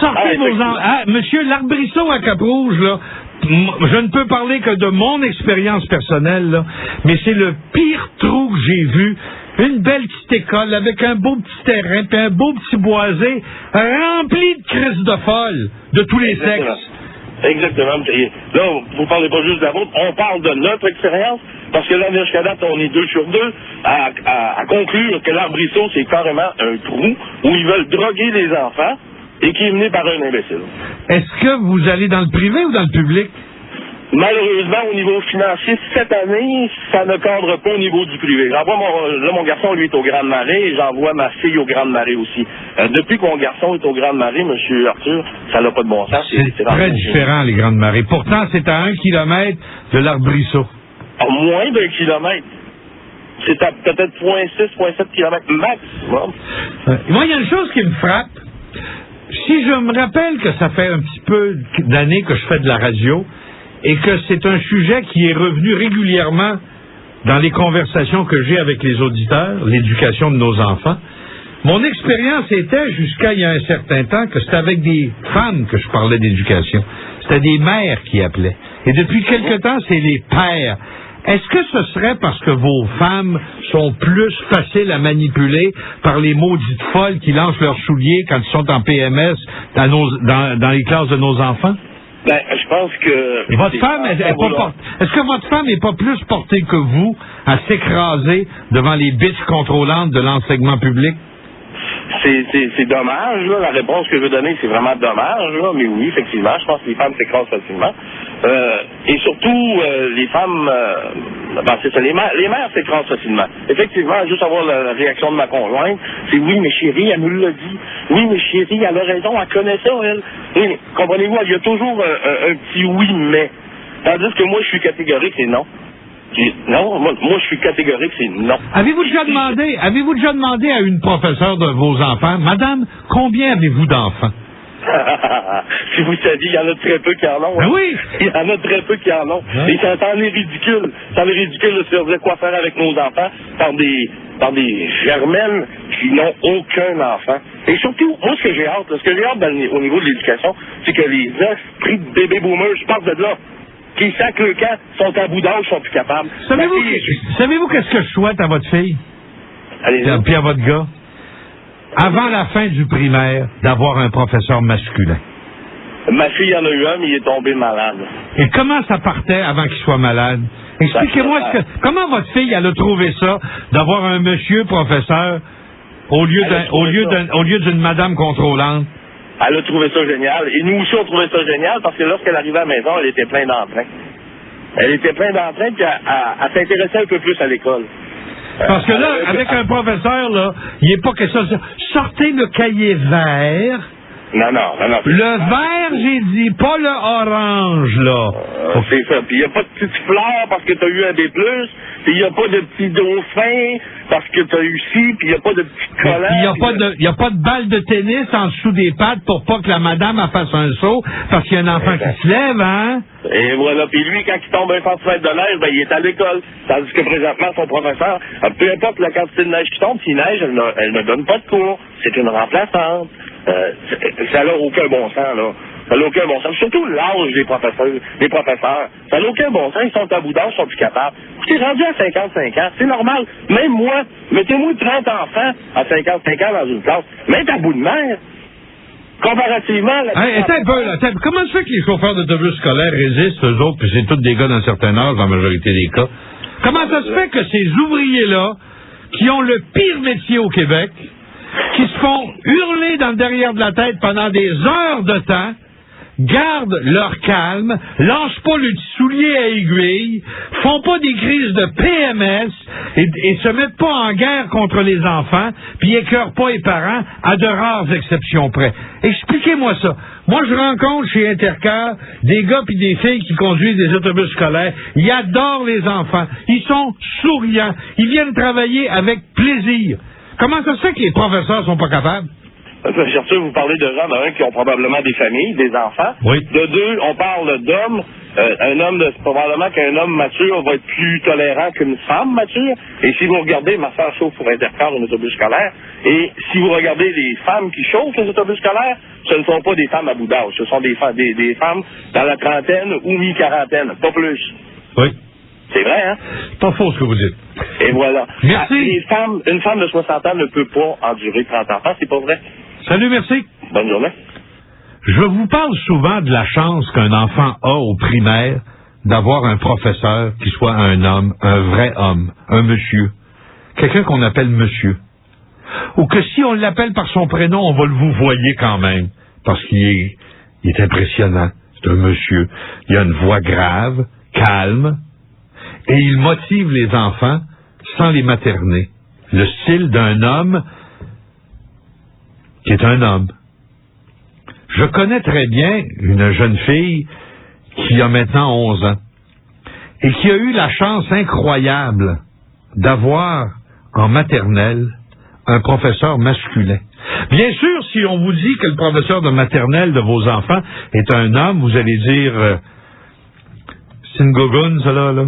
sortez vos enfants. Monsieur, l'Arbrisseau à Cap-Rouge, là, je ne peux parler que de mon expérience personnelle, là, mais c'est le pire trou que j'ai vu. Une belle petite école avec un beau petit terrain, puis un beau petit boisé rempli de crises de folles de tous les sexes. Exactement. Et là, vous parlez pas juste de la vôtre, on parle de notre expérience, parce que là, jusqu'à date, on est 2 sur 2 à conclure que l'Arbrisseau, c'est carrément un trou où ils veulent droguer les enfants et qui est mené par un imbécile. Est-ce que vous allez dans le privé ou dans le public? Malheureusement, au niveau financier, cette année, ça ne cadre pas au niveau du privé. J'envoie mon garçon, lui, est au Grande Marée, et j'envoie ma fille au Grande Marée aussi. Depuis que mon garçon est au Grande Marée, M. Arthur, ça n'a pas de bon sens. C'est très différent, les Grandes Marées. Pourtant, c'est à 1 kilomètre de l'Arbrisseau. Moins d'1 kilomètre. C'est à peut-être 0,6, 0,7 kilomètres maximum. Moi, il y a une chose qui me frappe. Si je me rappelle que ça fait un petit peu d'années que je fais de la radio, et que c'est un sujet qui est revenu régulièrement dans les conversations que j'ai avec les auditeurs, l'éducation de nos enfants. Mon expérience était, jusqu'à il y a un certain temps, que c'était avec des femmes que je parlais d'éducation. C'était des mères qui appelaient. Et depuis quelque temps, c'est les pères. Est-ce que ce serait parce que vos femmes sont plus faciles à manipuler par les maudites folles qui lancent leurs souliers quand ils sont en PMS dans les classes de nos enfants? Ben, je pense que... Et votre femme, est-ce que votre femme n'est pas plus portée que vous à s'écraser devant les bitches contrôlantes de l'enseignement public? C'est dommage, là. La réponse que je veux donner, c'est vraiment dommage, là. Mais oui, effectivement, je pense que les femmes s'écrasent facilement. Et surtout, les femmes... c'est ça, les mères s'écrasent facilement. Effectivement, juste avoir la réaction de ma conjointe, c'est oui, mais chérie, elle nous l'a dit. Oui, mais chérie, elle a raison, elle connaît ça, elle. Oui, mais comprenez-vous, il y a toujours un petit oui, mais. Tandis que moi, je suis catégorique, c'est non. Non, moi, je suis catégorique, c'est non. Avez-vous déjà demandé à une professeure de vos enfants, Madame, combien avez-vous d'enfants? Si vous saviez, il y en a très peu qui en ont. Ben oui! Il y en a très peu qui en ont. Hein? Et ça en est ridicule. Ça en est ridicule de se faire quoi faire avec nos enfants par des germaines qui n'ont aucun enfant. Et surtout, moi, ce que j'ai hâte au niveau de l'éducation, c'est que les esprits de bébé boomers, je parle de là, qui sacrent le camp, sont à bout d'âge, sont plus capables. Savez-vous qu'est-ce que je souhaite à votre fille? Allez-y. Puis à votre gars? Avant la fin du primaire, d'avoir un professeur masculin. Ma fille en a eu un, mais il est tombé malade. Et comment ça partait avant qu'il soit malade? Expliquez-moi comment votre fille elle a trouvé ça, d'avoir un monsieur professeur au lieu d'une madame contrôlante? Elle a trouvé ça génial. Et nous aussi, on trouvait ça génial parce que lorsqu'elle arrivait à la maison, elle était pleine d'entrain. Elle était pleine d'entrain, puis elle s'intéressait un peu plus à l'école. Parce que là, avec un professeur, là, il n'est pas question de... Sortez le cahier vert. Non. Le vert, j'ai dit, pas le orange, là. C'est ça. Puis il n'y a pas de petites fleurs parce que tu as eu un D+, puis il n'y a pas de petits dauphins parce que tu as eu ci, puis il n'y a pas de petits collants. Il n'y a pas de balle de tennis en dessous des pattes pour pas que la madame elle fasse un saut parce qu'il y a un enfant qui se lève, hein? Et voilà. Puis lui, quand il tombe 1 centimètre de neige, ben, il est à l'école. Tandis que présentement, son professeur, peu importe la quantité de neige qui tombe, s'il neige, elle ne donne pas de cours. C'est une remplaçante. Ça n'a aucun bon sens, là. Ça n'a aucun bon sens. Surtout l'âge des professeurs. Ça n'a aucun bon sens. Ils sont à bout d'âge, ils sont plus capables. Écoutez, rendu à 55 ans, c'est normal. Même moi, mettez-moi 30 enfants à 55 ans dans une classe. Même à bout de mer. Comparativement... Attends un peu, là. Comment ça fait que les chauffeurs d'autobus scolaires résistent, eux autres, puis c'est tous des gars d'un certain âge, dans la majorité des cas? Comment ça se fait que ces ouvriers-là, qui ont le pire métier au Québec, qui se font hurler dans le derrière de la tête pendant des heures de temps, gardent leur calme, lâchent pas le petit soulier à aiguille, font pas des crises de PMS et se mettent pas en guerre contre les enfants, puis écœurent pas les parents, à de rares exceptions près. Expliquez-moi ça. Moi, je rencontre chez Intercar des gars puis des filles qui conduisent des autobus scolaires. Ils adorent les enfants. Ils sont souriants. Ils viennent travailler avec plaisir. Comment ça se fait que les professeurs sont pas capables? Surtout, vous parlez de gens, d'un, qui ont probablement des familles, des enfants. Oui. De deux, on parle d'hommes. Un homme, probablement qu'un homme mature va être plus tolérant qu'une femme mature. Et si vous regardez, ma soeur chauffe pour Intercar un autobus scolaire. Et si vous regardez les femmes qui chauffent les autobus scolaires, ce ne sont pas des femmes à bout d'âge. Ce sont des femmes dans la trentaine ou mi-quarantaine, pas plus. Oui. C'est vrai, hein? C'est pas faux ce que vous dites. Et voilà. Merci. Une femme de 60 ans ne peut pas endurer 30 enfants, c'est pas vrai. Salut, merci. Bonne journée. Je vous parle souvent de la chance qu'un enfant a au primaire d'avoir un professeur qui soit un homme, un vrai homme, un monsieur. Quelqu'un qu'on appelle monsieur. Ou que si on l'appelle par son prénom, on va le vous voyer quand même. Parce qu'il est impressionnant. C'est un monsieur. Il a une voix grave, calme, et il motive les enfants sans les materner. Le style d'un homme qui est un homme. Je connais très bien une jeune fille qui a maintenant 11 ans et qui a eu la chance incroyable d'avoir en maternelle un professeur masculin. Bien sûr, si on vous dit que le professeur de maternelle de vos enfants est un homme, vous allez dire c'est une gogoune, ça là.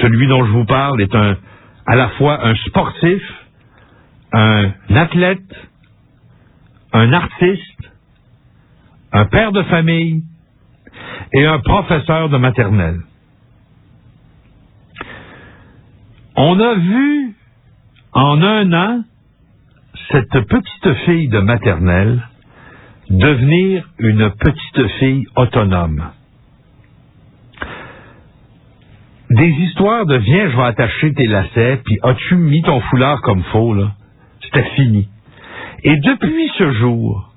Celui dont je vous parle est à la fois un sportif, un athlète, un artiste, un père de famille et un professeur de maternelle. On a vu en un an cette petite fille de maternelle devenir une petite fille autonome. Des histoires de « viens, je vais attacher tes lacets, puis as-tu mis ton foulard comme faux, là? » C'était fini. Et depuis ce jour,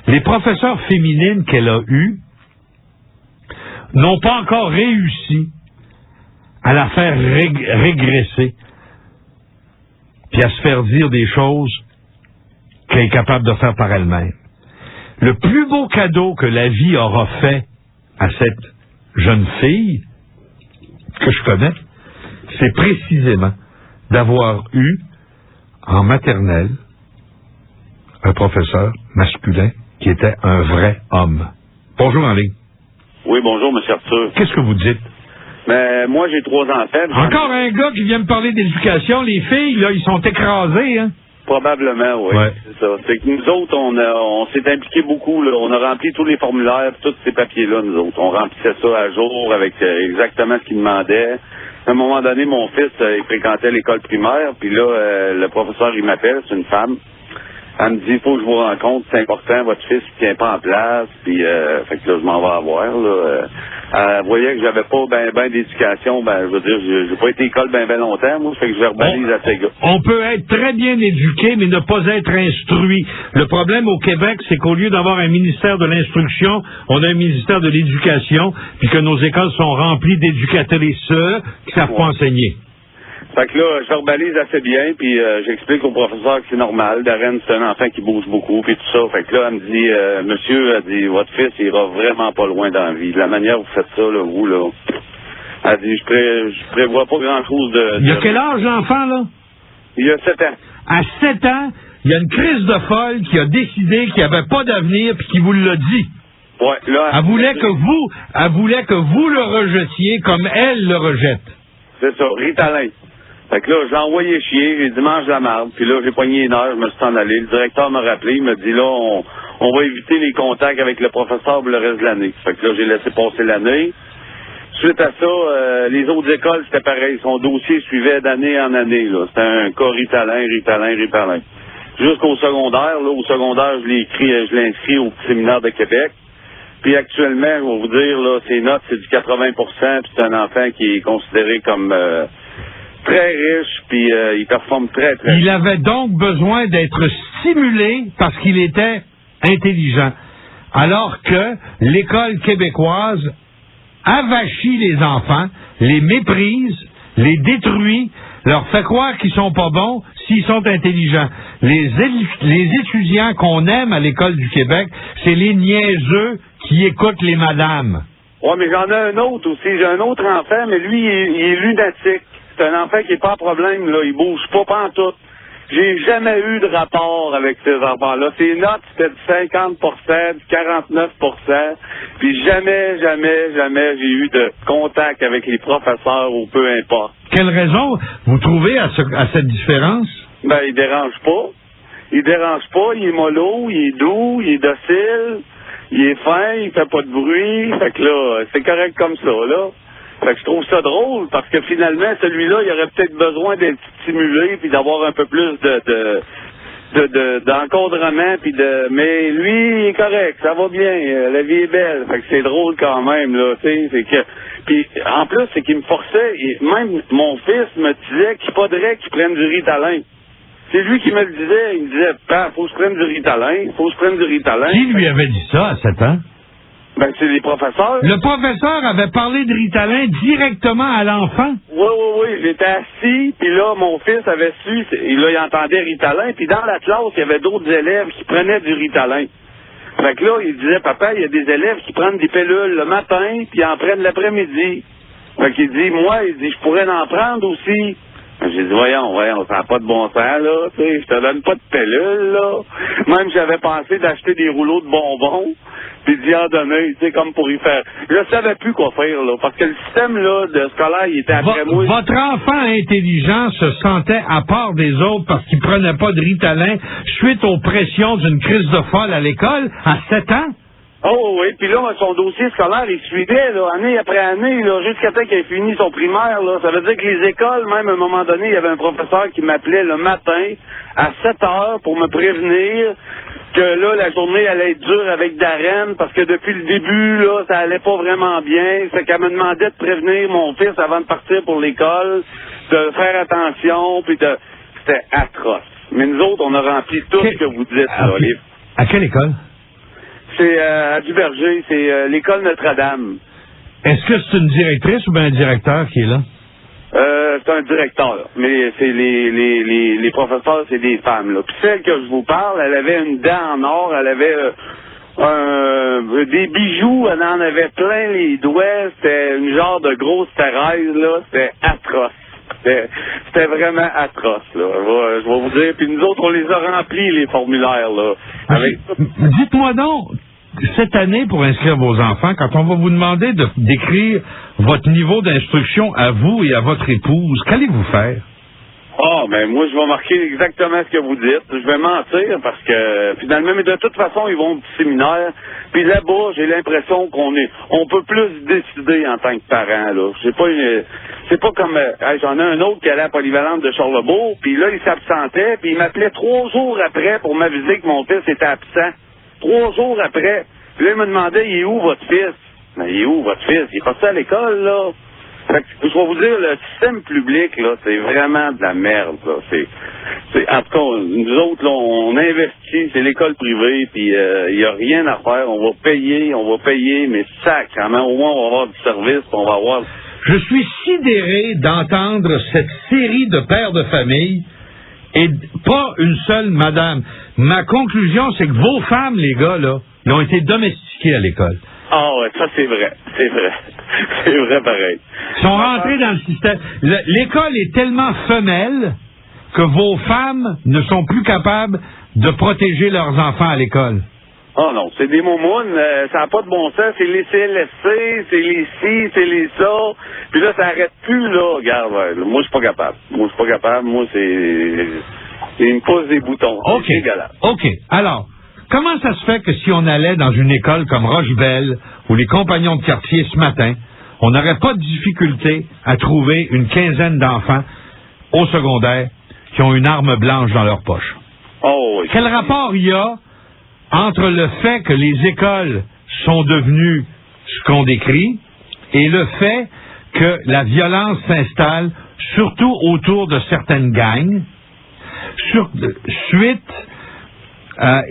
les professeurs féminines qu'elle a eues n'ont pas encore réussi à la faire régresser, puis à se faire dire des choses qu'elle est capable de faire par elle-même. Le plus beau cadeau que la vie aura fait à cette jeune fille que je connais, c'est précisément d'avoir eu en maternelle un professeur masculin qui était un vrai homme. Bonjour en ligne. Oui, bonjour, M. Arthur. Qu'est-ce que vous dites? Mais moi, j'ai 3 enfants. Encore un gars qui vient me parler d'éducation. Les filles, là, ils sont écrasés, hein? Probablement, oui. Ouais. C'est ça. C'est que nous autres, on s'est impliqués beaucoup, là. On a rempli tous les formulaires, tous ces papiers-là, nous autres. On remplissait ça à jour avec exactement ce qu'ils demandaient. À un moment donné, mon fils, il fréquentait l'école primaire, puis là, le professeur, il m'appelle, c'est une femme. Elle me dit, il faut que je vous rencontre, c'est important, votre fils ne tient pas en place, puis fait que là, je m'en vais avoir, là. Elle voyait que j'avais pas ben d'éducation, je veux dire, j'ai pas été à l'école ben longtemps, moi, fait que je verbalise assez gars. On peut être très bien éduqué, mais ne pas être instruit. Le problème au Québec, c'est qu'au lieu d'avoir un ministère de l'instruction, on a un ministère de l'éducation, puis que nos écoles sont remplies d'éducatrices qui ne savent pas enseigner. Fait que là, je verbalise assez bien, puis j'explique au professeur que c'est normal. Darren, c'est un enfant qui bouge beaucoup, puis tout ça. Fait que là, elle me dit, monsieur, elle dit, votre fils, il ira vraiment pas loin dans la vie. De la manière où vous faites ça, là, vous, là. Elle dit, je prévois pas grand-chose de... Il y a quel âge, l'enfant, là? Il y a 7 ans. À 7 ans, il y a une crise de folle qui a décidé qu'il n'y avait pas d'avenir, puis qui vous l'a dit. Ouais, là... Elle voulait que vous le rejetiez comme elle le rejette. C'est ça, Ritalin. Fait que là, je l'ai envoyé chier, j'ai dit mange la marde, puis là, j'ai pogné une heure, je me suis en allé. Le directeur m'a rappelé, il m'a dit là, on va éviter les contacts avec le professeur pour le reste de l'année. Fait que là, j'ai laissé passer l'année. Suite à ça, les autres écoles, c'était pareil. Son dossier suivait d'année en année, là. C'était un cas Ritalin. Jusqu'au secondaire, là, au secondaire, je l'ai inscrit au petit séminaire de Québec. Puis actuellement, je vais vous dire, là, ses notes, c'est du 80%, puis c'est un enfant qui est considéré comme très riche, puis il performe très Il bien. avait donc besoin d'être stimulé parce qu'il était intelligent. Alors que l'école québécoise avachit les enfants, les méprise, les détruit, leur fait croire qu'ils sont pas bons s'ils sont intelligents. Les étudiants qu'on aime à l'école du Québec, c'est les niaiseux qui écoutent les madames. Ouais, mais j'en ai un autre aussi. J'ai un autre enfant, mais lui, il est lunatique. C'est un enfant qui est pas un problème, là. Il bouge pas pantoute. J'ai jamais eu de rapport avec ces enfants-là. Ses notes, c'était du 50%, du 49%. Puis jamais j'ai eu de contact avec les professeurs ou peu importe. Quelle raison vous trouvez à cette différence? Ben, il dérange pas. Il est mollo, il est doux, il est docile, il est fin, il fait pas de bruit. Fait que là, c'est correct comme ça, là. Fait que je trouve ça drôle, parce que finalement, celui-là, il aurait peut-être besoin d'être stimulé puis d'avoir un peu plus d'encadrement puis mais lui, il est correct, ça va bien, la vie est belle. Fait que c'est drôle quand même, là, tu sais, c'est que puis en plus, c'est qu'il me forçait, même mon fils me disait qu'il faudrait qu'il prenne du Ritalin. C'est lui qui me le disait, il me disait, faut que je prenne du Ritalin. Qui lui avait dit ça à 7 ans? Ben, c'est les professeurs. Le professeur avait parlé de Ritalin directement à l'enfant? Oui. J'étais assis, puis là, mon fils avait su, il entendait Ritalin, puis dans la classe, il y avait d'autres élèves qui prenaient du Ritalin. Fait que là, il disait, papa, il y a des élèves qui prennent des pilules le matin, puis en prennent l'après-midi. Fait qu'il dit, moi, je pourrais en prendre aussi. J'ai dit, voyons, ça n'a pas de bon sens, là, tu sais, je te donne pas de pilule, là. Même j'avais pensé d'acheter des rouleaux de bonbons, puis d'y en donner, tu sais, comme pour y faire. Je savais plus quoi faire, là, parce que le système, là, de scolaire, il était après moi. Votre enfant intelligent se sentait à part des autres parce qu'il prenait pas de Ritalin suite aux pressions d'une crise de folle à l'école à 7 ans? Oh oui, puis là, son dossier scolaire, il suivait, là, année après année, là, jusqu'à temps qu'il ait fini son primaire, là. Ça veut dire que les écoles, même à un moment donné, il y avait un professeur qui m'appelait le matin à 7 heures pour me prévenir que là, la journée allait être dure avec Darren, parce que depuis le début, là, ça allait pas vraiment bien. C'est qu'elle me demandait de prévenir mon fils avant de partir pour l'école, de faire attention, puis c'était atroce. Mais nous autres, on a rempli tout ce que vous dites, là. À quelle école? C'est à Duverger, c'est l'école Notre-Dame. Est-ce que c'est une directrice ou bien un directeur qui est là? C'est un directeur, mais c'est les professeurs, c'est des femmes, là. Puis celle que je vous parle, elle avait une dent en or, elle avait des bijoux, elle en avait plein les doigts, c'était une genre de grosse Thérèse, là, c'était atroce. C'était vraiment atroce, là. Je vais vous dire. Puis nous autres, on les a remplis, les formulaires, là. Dites-moi donc, cette année, pour inscrire vos enfants, quand on va vous demander d'écrire votre niveau d'instruction à vous et à votre épouse, qu'allez-vous faire? Ben moi, je vais marquer exactement ce que vous dites. Je vais mentir parce que finalement, mais de toute façon, ils vont au petit séminaire. Puis là-bas, j'ai l'impression on peut plus décider en tant que parent, là. C'est pas comme, j'en ai un autre qui allait à la polyvalente de Charlebourg, puis là, il s'absentait, puis il m'appelait 3 jours après pour m'aviser que mon fils était absent. 3 jours après. Puis là, il me demandait, il est où votre fils? Ben, il est où votre fils? Il est passé à l'école, là. Fait que, je vais vous dire, le système public, là, c'est vraiment de la merde, là. En tout cas, nous autres, là, on investit, c'est l'école privée, puis il n'y a rien à faire. On va payer, mais sacrément, au moins, on va avoir du service, puis on va avoir... Je suis sidéré d'entendre cette série de pères de famille et pas une seule madame. Ma conclusion, c'est que vos femmes, les gars, là, ils ont été domestiqués à l'école. Ah ouais, ça c'est vrai. C'est vrai pareil. Ils sont rentrés dans le système. L'école est tellement femelle que vos femmes ne sont plus capables de protéger leurs enfants à l'école. Oh non, c'est des moumounes, ça n'a pas de bon sens, c'est les CLSC, c'est les ci, c'est les ça, puis là, ça arrête plus, là, regarde, ouais, moi, je suis pas capable. Moi, c'est une pose des boutons. OK. C'est dégueulasse. OK. Alors, comment ça se fait que si on allait dans une école comme Rochebelle ou les compagnons de quartier ce matin, on n'aurait pas de difficulté à trouver une quinzaine d'enfants au secondaire qui ont une arme blanche dans leur poche? Oh, oui. Quel rapport il y a entre le fait que les écoles sont devenues ce qu'on décrit et le fait que la violence s'installe surtout autour de certaines gangs, suite à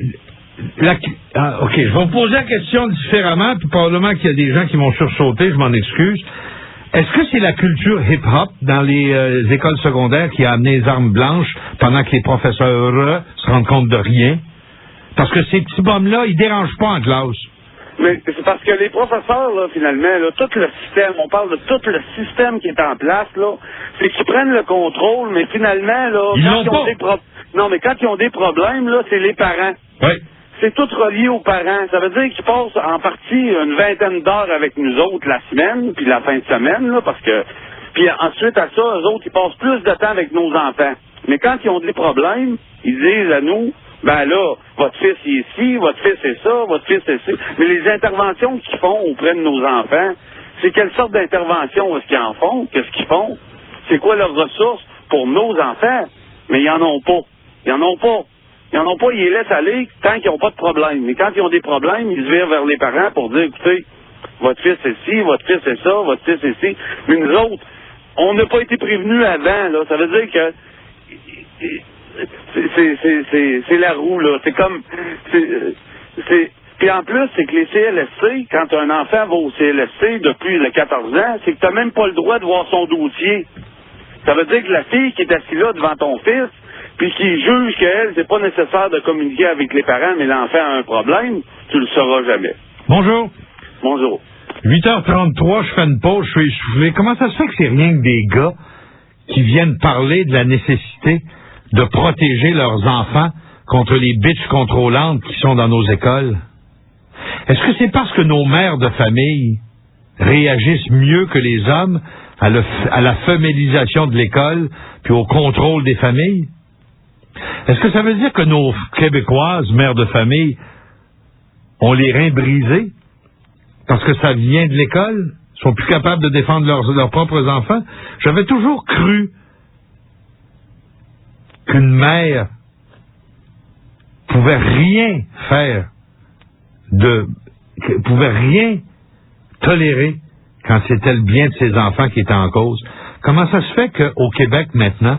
OK, je vais vous poser la question différemment, puis probablement qu'il y a des gens qui vont sursauter, je m'en excuse. Est-ce que c'est la culture hip-hop dans les écoles secondaires qui a amené les armes blanches pendant que les professeurs se rendent compte de rien? Parce que ces petits bums-là, ils dérangent pas en classe. Mais c'est parce que les professeurs, là, finalement, là, tout le système, on parle de tout le système qui est en place, là, c'est qu'ils prennent le contrôle, mais finalement, là, mais quand ils ont des problèmes, là, c'est les parents. Oui. C'est tout relié aux parents. Ça veut dire qu'ils passent en partie une vingtaine d'heures avec nous autres la semaine, puis la fin de semaine, là, parce que... Puis ensuite à ça, eux autres, ils passent plus de temps avec nos enfants. Mais quand ils ont des problèmes, ils disent à nous, ben là, votre fils est ici, votre fils est ça, votre fils est ci. Mais les interventions qu'ils font auprès de nos enfants, c'est quelle sorte d'intervention est-ce qu'ils en font? Qu'est-ce qu'ils font? C'est quoi leurs ressources pour nos enfants? Mais ils en ont pas. Ils en ont pas. Ils les laissent aller tant qu'ils n'ont pas de problème. Mais quand ils ont des problèmes, ils se virent vers les parents pour dire, écoutez, votre fils est ci, votre fils est ça, votre fils est ci. Mais nous autres, on n'a pas été prévenus avant, là. Ça veut dire que c'est la roue, là. C'est comme... Puis en plus, c'est que les CLSC, quand un enfant va au CLSC depuis le 14 ans, c'est que tu n'as même pas le droit de voir son dossier. Ça veut dire que la fille qui est assise là devant ton fils, puis qui juge qu'elle, c'est pas nécessaire de communiquer avec les parents, mais l'enfant a un problème, tu le sauras jamais. Bonjour. Bonjour. 8h33, je fais une pause, je suis essoufflé. Comment ça se fait que c'est rien que des gars qui viennent parler de la nécessité de protéger leurs enfants contre les bitches contrôlantes qui sont dans nos écoles? Est-ce que c'est parce que nos mères de famille réagissent mieux que les hommes à la féminisation de l'école puis au contrôle des familles? Est-ce que ça veut dire que nos Québécoises, mères de famille, ont les reins brisés parce que ça vient de l'école? Sont plus capables de défendre leurs propres enfants? J'avais toujours cru qu'une mère pouvait rien faire pouvait rien tolérer quand c'était le bien de ses enfants qui était en cause. Comment ça se fait qu'au Québec, maintenant,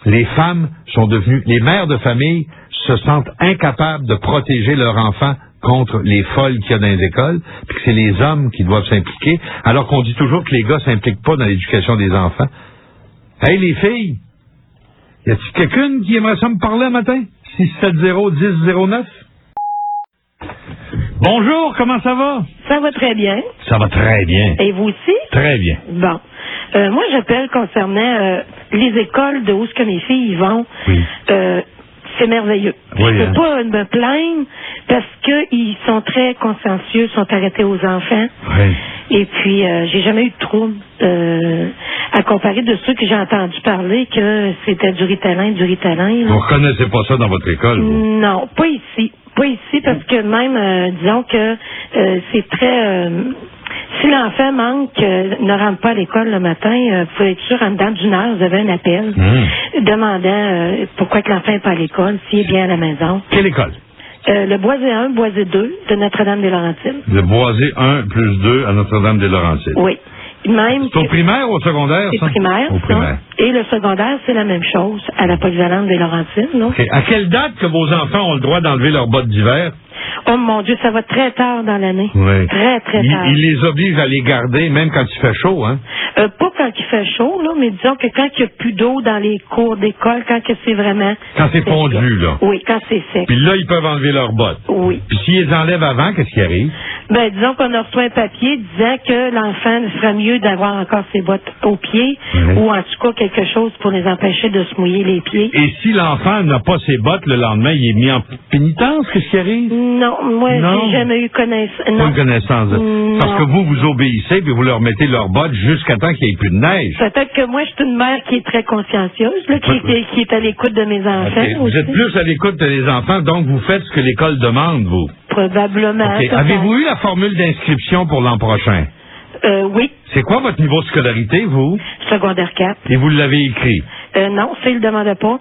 les femmes sont devenues... Les mères de famille se sentent incapables de protéger leurs enfants contre les folles qu'il y a dans les écoles, puis que c'est les hommes qui doivent s'impliquer, alors qu'on dit toujours que les gars s'impliquent pas dans l'éducation des enfants. Hey, les filles, y a-t-il quelqu'un qui aimerait ça me parler un matin? 670-1009? Bonjour, comment ça va? Ça va très bien. Ça va très bien. Et vous aussi? Très bien. Bon. Moi, j'appelle concernant les écoles de où ce que mes filles y vont. Oui. C'est merveilleux. Oui, Je peux pas me plaindre parce qu'ils sont très consciencieux, sont arrêtés aux enfants. Oui. Et puis, j'ai jamais eu de trouble à comparer de ceux que j'ai entendu parler que c'était du Ritalin. Vous reconnaissez pas ça dans votre école, vous? Non, pas ici. Pas ici parce que même, disons que c'est très... si l'enfant manque, ne rentre pas à l'école le matin, vous pouvez être sûr, en dedans d'une heure, vous avez un appel demandant pourquoi que l'enfant n'est pas à l'école, s'il est bien à la maison. Quelle école? Le Boisé 1, Boisé 2 de Notre-Dame-des-Laurentides. Le Boisé 1 plus 2 à Notre-Dame-des-Laurentides. Oui. Même c'est au primaire ou au secondaire, c'est ça? Primaire, au primaire. Et le secondaire, c'est la même chose, à la polyvalente des Laurentides, non? Okay. À quelle date que vos enfants ont le droit d'enlever leurs bottes d'hiver? Oh mon Dieu, ça va très tard dans l'année. Oui. Très, très tard. Ils les obligent à les garder, même quand il fait chaud, hein? Pas quand quand il fait chaud, là, mais disons que quand il n'y a plus d'eau dans les cours d'école, quand que c'est vraiment... Quand c'est fondu, là. Oui, quand c'est sec. Puis là, ils peuvent enlever leurs bottes. Oui. Puis s'ils les enlèvent avant, qu'est-ce qui arrive? Ben, disons qu'on a reçu un papier disant que l'enfant ferait mieux d'avoir encore ses bottes aux pieds, ou en tout cas quelque chose pour les empêcher de se mouiller les pieds. Et si l'enfant n'a pas ses bottes, le lendemain, il est mis en pénitence, qu'est-ce qui arrive? Non, moi, j'ai jamais eu connaissance. Pas de connaissance. Parce que vous obéissez, puis vous leur mettez leurs bottes jusqu'à temps qu'il n'y ait plus de neige. Peut-être que moi, je suis une mère qui est très consciencieuse, là, qui est à l'écoute de mes enfants. Okay. Vous êtes plus à l'écoute des enfants, donc vous faites ce que l'école demande, vous. Probablement. Okay. Avez-vous eu la formule d'inscription pour l'an prochain? Oui. C'est quoi votre niveau de scolarité, vous? Secondaire 4. Et vous l'avez écrit? Non, ça, ils ne le demandaient pas.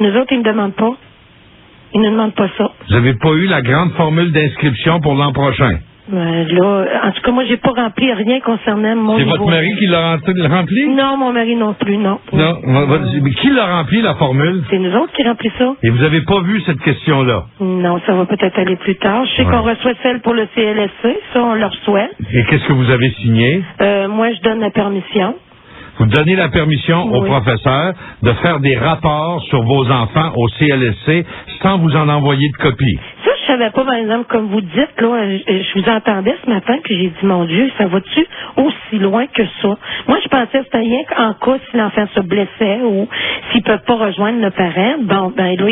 Nous autres, ils ne demandent pas. Ils ne demandent pas ça. Vous n'avez pas eu la grande formule d'inscription pour l'an prochain? Là, en tout cas, moi, j'ai pas rempli rien concernant mon niveau. C'est votre mari qui l'a rempli? Non, mon mari non plus, non. Non. Mais qui l'a rempli, la formule? C'est nous autres qui remplissons ça. Et vous n'avez pas vu cette question-là? Non, ça va peut-être aller plus tard. Je sais qu'on reçoit celle pour le CLSC, ça, on le reçoit. Et qu'est-ce que vous avez signé? Moi, je donne la permission. Vous donnez la permission au professeur de faire des rapports sur vos enfants au CLSC sans vous en envoyer de copie. Ça, je savais pas, par exemple, comme vous dites, là, je vous entendais ce matin, puis j'ai dit, mon Dieu, ça va-tu aussi loin que ça? Moi, je pensais que c'était rien qu'en cas si l'enfant se blessait ou s'ils peuvent pas rejoindre le parent. Bon, ben là,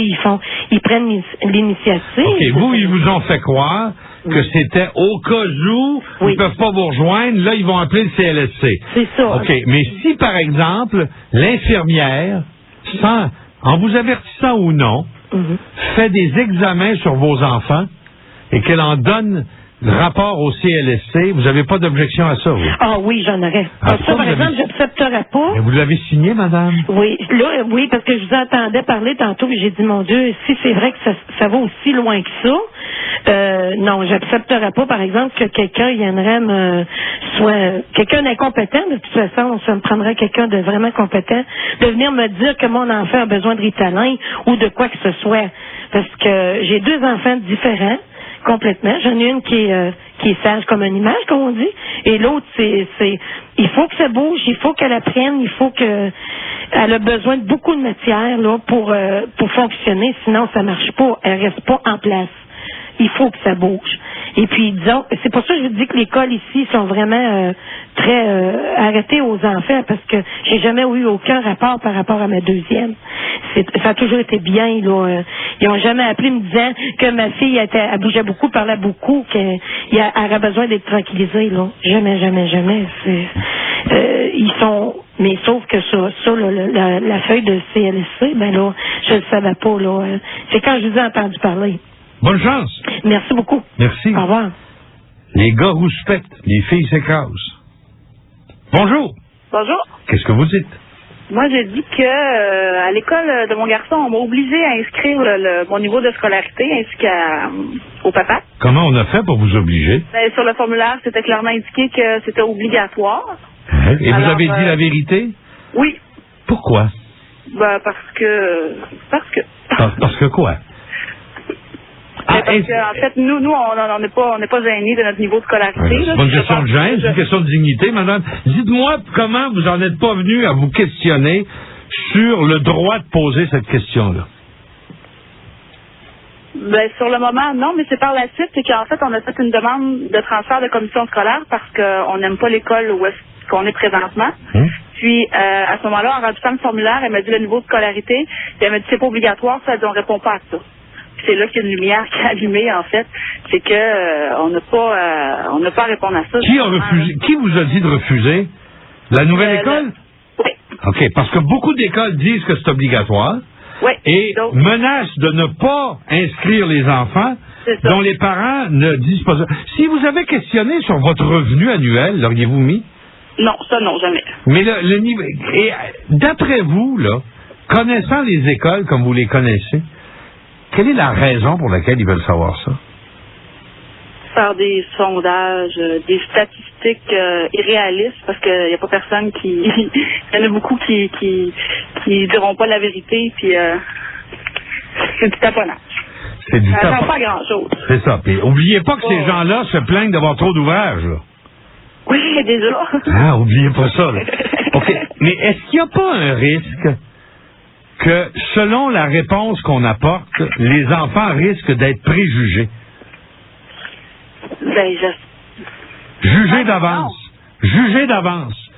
ils prennent l'initiative. OK, vous, ils vous ont fait croire que c'était au cas où ils peuvent pas vous rejoindre, là, ils vont appeler le CLSC. C'est ça. OK, mais si, par exemple, l'infirmière, en vous avertissant ou non, fait des examens sur vos enfants et qu'elle en donne le rapport au CLSC, vous n'avez pas d'objection à ça, vous? Ah oui, j'en aurais. Ça, par exemple, j'accepterais pas. Mais vous l'avez signé, madame? Oui, là, oui, parce que je vous entendais parler tantôt, mais j'ai dit, mon Dieu, si c'est vrai que ça va aussi loin que ça, non, j'accepterais pas, par exemple, que quelqu'un viendrait soit quelqu'un d'incompétent, de toute façon, ça me prendrait quelqu'un de vraiment compétent, de venir me dire que mon enfant a besoin de Ritalin ou de quoi que ce soit. Parce que j'ai 2 enfants différents, complètement. J'en ai une qui est sage comme une image, comme on dit, et l'autre, il faut que ça bouge, il faut qu'elle apprenne, il faut que elle a besoin de beaucoup de matière là pour fonctionner, sinon ça marche pas, elle reste pas en place. Il faut que ça bouge. Et puis, disons, c'est pour ça que je vous dis que l'école ici sont vraiment très arrêtées aux enfants, parce que j'ai jamais eu aucun rapport par rapport à ma deuxième. Ça a toujours été bien, là. Ils ont jamais appelé me disant que ma fille elle bougeait beaucoup, parlait beaucoup, qu'elle aurait besoin d'être tranquillisée, là. Jamais, jamais, jamais. Ils sont... Mais sauf que ça la feuille de CLSC, ben là, je le savais pas, là. C'est quand je vous ai entendu parler. Bonne chance. Merci beaucoup. Merci. Au revoir. Les gars rouspètent, les filles s'écrasent. Bonjour. Bonjour. Qu'est-ce que vous dites? Moi, j'ai dit que à l'école de mon garçon, on m'a obligé à inscrire mon niveau de scolarité ainsi qu'au papa. Comment on a fait pour vous obliger? Ben, sur le formulaire, c'était clairement indiqué que c'était obligatoire. Et alors, vous avez dit la vérité? Oui. Pourquoi? Ben, parce que... Parce que quoi? Parce que, en fait, nous, on n'est pas gênés de notre niveau de scolarité. C'est pas une question de gêne, c'est une question de dignité, madame. Dites-moi comment vous n'en êtes pas venu à vous questionner sur le droit de poser cette question-là. Ben, sur le moment, non, mais c'est par la suite, c'est qu'en fait, on a fait une demande de transfert de commission scolaire parce qu'on n'aime pas l'école où est-ce qu'on est présentement. Puis, à ce moment-là, en rajoutant le formulaire, elle m'a dit le niveau de scolarité, puis elle m'a dit c'est pas obligatoire, ça, elle dit on répond pas à ça. C'est là qu'il y a une lumière qui est allumée, en fait. C'est que on n'a pas à répondre à ça. Qui a refusé? Qui vous a dit de refuser? La nouvelle école? Oui. OK, parce que beaucoup d'écoles disent que c'est obligatoire. Oui. Et donc, menacent de ne pas inscrire les enfants dont les parents ne disent pas ça. Si vous avez questionné sur votre revenu annuel, l'auriez-vous mis? Non, ça non, jamais. Mais le niveau... Et d'après vous, là, connaissant les écoles comme vous les connaissez, quelle est la raison pour laquelle ils veulent savoir ça? Faire des sondages, des statistiques irréalistes, parce qu'il n'y a pas personne qui... Il y en a beaucoup qui diront pas la vérité, puis c'est du taponnage. C'est du taponnage. Ça ne pas grand-chose. C'est ça. Puis oubliez pas que ces gens-là se plaignent d'avoir trop d'ouvrages, là. Oui, déjà. Ah, oubliez pas ça, là. OK. Mais est-ce qu'il n'y a pas un risque que, selon la réponse qu'on apporte, les enfants risquent d'être préjugés? Ben, Jugés d'avance. Jugés d'avance.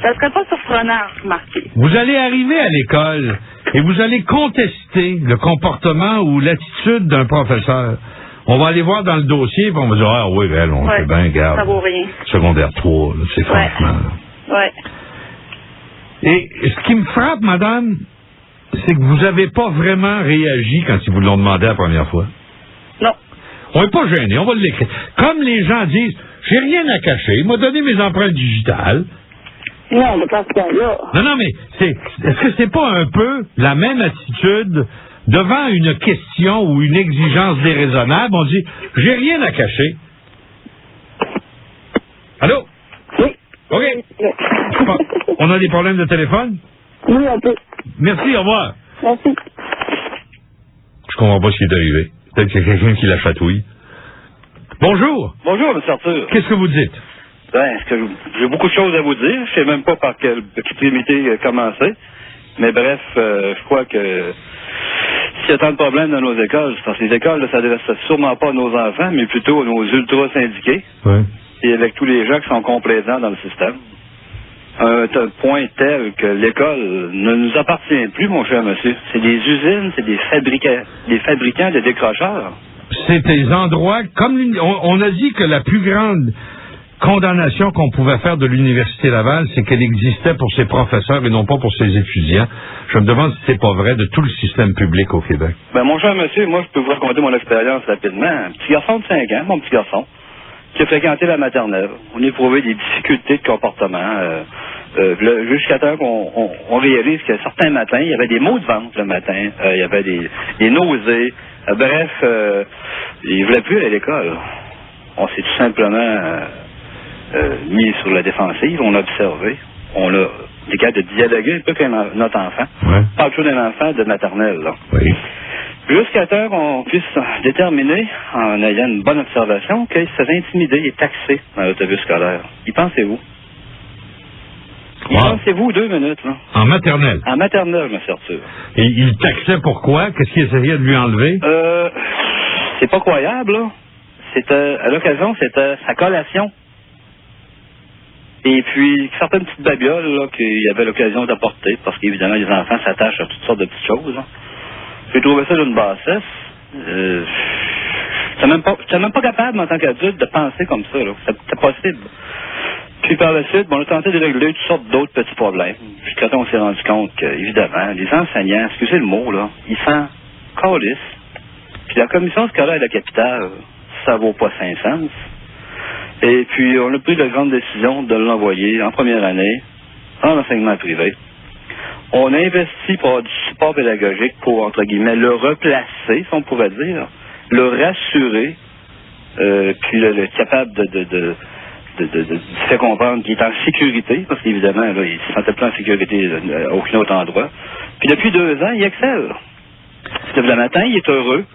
ça serait pas surprenant, remarquez. Vous allez arriver à l'école et vous allez contester le comportement ou l'attitude d'un professeur. On va aller voir dans le dossier et on va dire, ah oui, ben, on fait bien, garde. Ça vaut rien. Secondaire 3, là, c'est franchement. Ouais. Et ce qui me frappe, madame, c'est que vous n'avez pas vraiment réagi quand ils vous l'ont demandé la première fois. Non. On n'est pas gêné, on va l'écrire. Comme les gens disent, j'ai rien à cacher, il m'a donné mes empreintes digitales. Non, mais dans ce cas-là. Non, mais est-ce que c'est pas un peu la même attitude devant une question ou une exigence déraisonnable? On dit, j'ai rien à cacher. Allô? Oui. OK. Bon, on a des problèmes de téléphone? Oui, un peu. Merci, au revoir. Merci. Je comprends pas ce qui est arrivé. Peut-être qu'il y a quelqu'un qui la chatouille. Bonjour. Bonjour, M. Arthur. Qu'est-ce que vous dites? Ben, j'ai beaucoup de choses à vous dire. Je sais même pas par quelle extrémité commencer. Mais bref, je crois que s'il y a tant de problèmes dans nos écoles, c'est parce que les écoles, là, ça ne s'adresse sûrement pas à nos enfants, mais plutôt à nos ultra-syndiqués. Oui. Et avec tous les gens qui sont complaisants dans le système. Un point tel que l'école ne nous appartient plus, mon cher monsieur. C'est des usines, c'est des fabricants de décrocheurs. C'est des endroits, comme on a dit que la plus grande condamnation qu'on pouvait faire de l'Université Laval, c'est qu'elle existait pour ses professeurs et non pas pour ses étudiants. Je me demande si c'est pas vrai de tout le système public au Québec. Ben, mon cher monsieur, moi, je peux vous raconter mon expérience rapidement. Un petit garçon de 5 ans, mon petit garçon, qui a fréquenté la maternelle. On a éprouvé des difficultés de comportement, jusqu'à temps qu'on réalise que certains matins, il y avait des maux de ventre le matin, il y avait des nausées. Bref, il ne voulait plus aller à l'école. On s'est tout simplement mis sur la défensive, on a observé, on a été capable de dialoguer un peu avec notre enfant. Ouais. Pas toujours d'un enfant de maternelle, là. Oui. Jusqu'à temps qu'on puisse déterminer, en ayant une bonne observation, qu'il se fait intimider et taxé dans l'autobus scolaire. Y pensez-vous? Y pensez-vous 2 minutes, là? En maternelle? En maternelle, M. Arthur. Et il taxait pourquoi? Qu'est-ce qu'il essayait de lui enlever? C'est pas croyable, là. À l'occasion, c'était sa collation. Et puis, certaines petites babioles, là, qu'il avait l'occasion d'apporter, parce qu'évidemment, les enfants s'attachent à toutes sortes de petites choses, hein. J'ai trouvé ça d'une bassesse. J'étais même pas capable, en tant qu'adulte, de penser comme ça, là. C'était possible. Puis par la suite, on a tenté de régler toutes sortes d'autres petits problèmes. Jusqu'à temps, on s'est rendu compte qu'évidemment, les enseignants, excusez le mot, là, ils s'en calissent. Puis la commission scolaire de la capitale, ça vaut pas 5 cents. Et puis, on a pris la grande décision de l'envoyer en première année en enseignement privé. On a investi pour avoir du support pédagogique pour, entre guillemets, le replacer, si on pourrait dire, le rassurer, puis le capable de faire comprendre qu'il est en sécurité, parce qu'évidemment, là, il ne se sentait pas en sécurité à aucun autre endroit. Puis depuis 2 ans, il excelle. Le matin, il est heureux.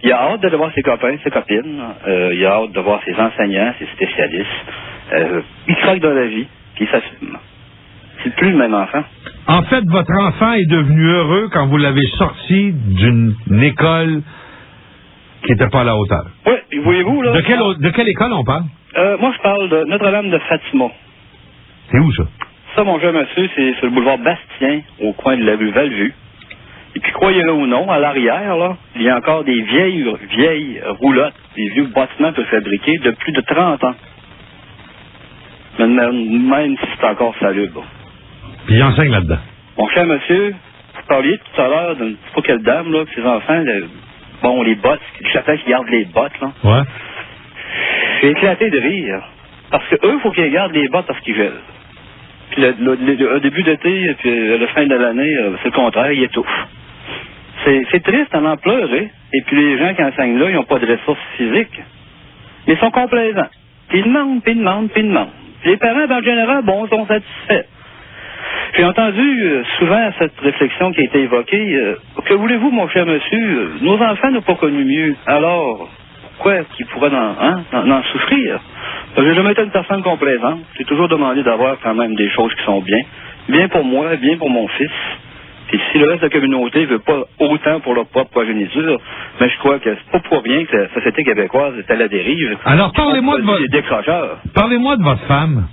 Il a hâte de voir ses copains, ses copines. Il a hâte de voir ses enseignants, ses spécialistes. Il croque dans la vie, puis il s'assume. C'est plus le même enfant. En fait, votre enfant est devenu heureux quand vous l'avez sorti d'une école qui n'était pas à la hauteur. Oui, voyez-vous, là... De quelle école on parle? Moi, je parle de Notre-Dame de Fatima. C'est où, ça? Ça, mon cher monsieur, c'est sur le boulevard Bastien, au coin de la rue Valvue. Et puis, croyez-le ou non, à l'arrière, là, il y a encore des vieilles roulottes, des vieux bâtiments préfabriqués de plus de 30 ans. Même si c'est encore salubre. Puis il enseigne là-dedans. Mon cher monsieur, vous parliez tout à l'heure d'une pas quelle dame, là, que ses enfants, les bottes, chacun qui garde les bottes, là. Ouais. J'ai éclaté de rire. Parce que eux, il faut qu'ils gardent les bottes parce qu'ils gèlent. Puis le début d'été, puis la fin de l'année, c'est le contraire, ils étouffent. C'est triste en pleurer. Et puis les gens qui enseignent là, ils n'ont pas de ressources physiques. Mais ils sont complaisants. Puis ils demandent, puis ils demandent, puis ils demandent. Puis les parents, en général, sont satisfaits. J'ai entendu souvent cette réflexion qui a été évoquée. Que voulez-vous, mon cher monsieur? Nos enfants n'ont pas connu mieux. Alors, pourquoi qu'il pourrait en souffrir? J'ai jamais été une personne complaisante. J'ai toujours demandé d'avoir quand même des choses qui sont bien. Bien pour moi, bien pour mon fils. Puis si le reste de la communauté ne veut pas autant pour leur propre progéniture, mais je crois que c'est pas pour rien que la société québécoise est à la dérive. Alors, parlez-moi de votre femme.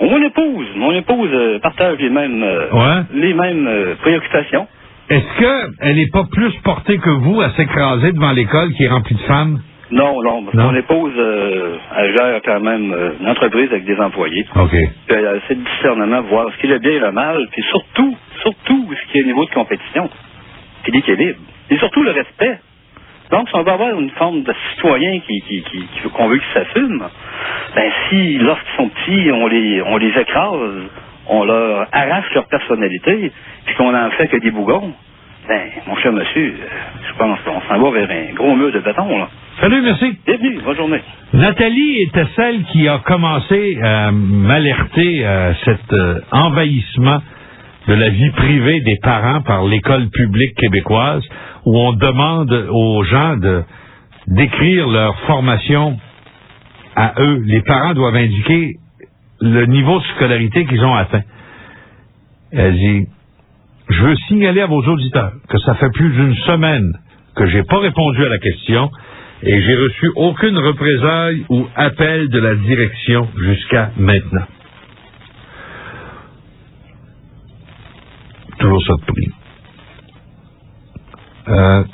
Mon épouse partage les mêmes préoccupations. Est-ce qu'elle n'est pas plus portée que vous à s'écraser devant l'école qui est remplie de femmes? Non. Mon épouse, elle gère quand même une entreprise avec des employés. OK. Puis elle a assez de discernement, voir ce qui est le bien et le mal, puis surtout, ce qui est au niveau de compétition, puis l'équilibre. Et surtout le respect. Donc, si on veut avoir une forme de citoyen qu'on veut qu'ils s'assument, ben si, lorsqu'ils sont petits, on les écrase, on leur arrache leur personnalité, puis qu'on en fait que des bougons, ben, mon cher monsieur, je pense qu'on s'en va vers un gros mur de béton, là. Salut, merci. Bienvenue, bonne journée. Nathalie était celle qui a commencé à m'alerter à cet envahissement de la vie privée des parents par l'école publique québécoise, où on demande aux gens d'écrire leur formation à eux. Les parents doivent indiquer le niveau de scolarité qu'ils ont atteint. Elle dit, je veux signaler à vos auditeurs que ça fait plus d'une semaine que j'ai pas répondu à la question et j'ai reçu aucune représaille ou appel de la direction jusqu'à maintenant. Toujours ça de prix. Un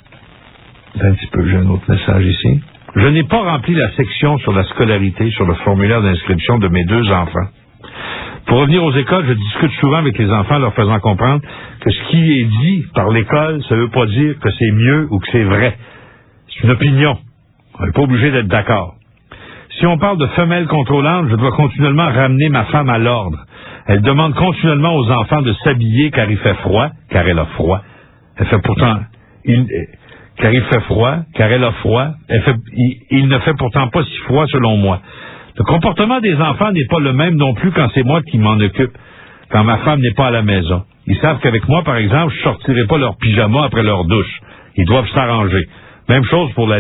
petit peu, j'ai un autre message ici. Je n'ai pas rempli la section sur la scolarité sur le formulaire d'inscription de mes 2 enfants. Pour revenir aux écoles, je discute souvent avec les enfants, leur faisant comprendre que ce qui est dit par l'école, ça ne veut pas dire que c'est mieux ou que c'est vrai. C'est une opinion. On n'est pas obligé d'être d'accord. Si on parle de femelles contrôlantes, je dois continuellement ramener ma femme à l'ordre. Elle demande continuellement aux enfants de s'habiller car il fait froid, car elle a froid. Elle fait pourtant... car il fait froid, car elle a froid. Il ne fait pourtant pas si froid selon moi. Le comportement des enfants n'est pas le même non plus quand c'est moi qui m'en occupe, quand ma femme n'est pas à la maison. Ils savent qu'avec moi, par exemple, je sortirai pas leur pyjama après leur douche. Ils doivent s'arranger. Même chose pour le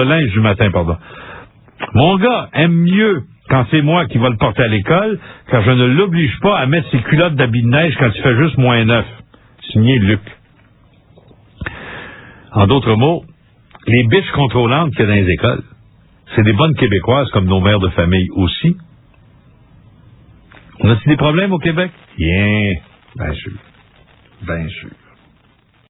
linge du matin, pardon. Mon gars aime mieux quand c'est moi qui va le porter à l'école, car je ne l'oblige pas à mettre ses culottes d'habits de neige quand il fait juste -9. Signé Luc. En d'autres mots, les biches contrôlantes qu'il y a dans les écoles, c'est des bonnes Québécoises comme nos mères de famille aussi. On a-t-il des problèmes au Québec? Bien sûr.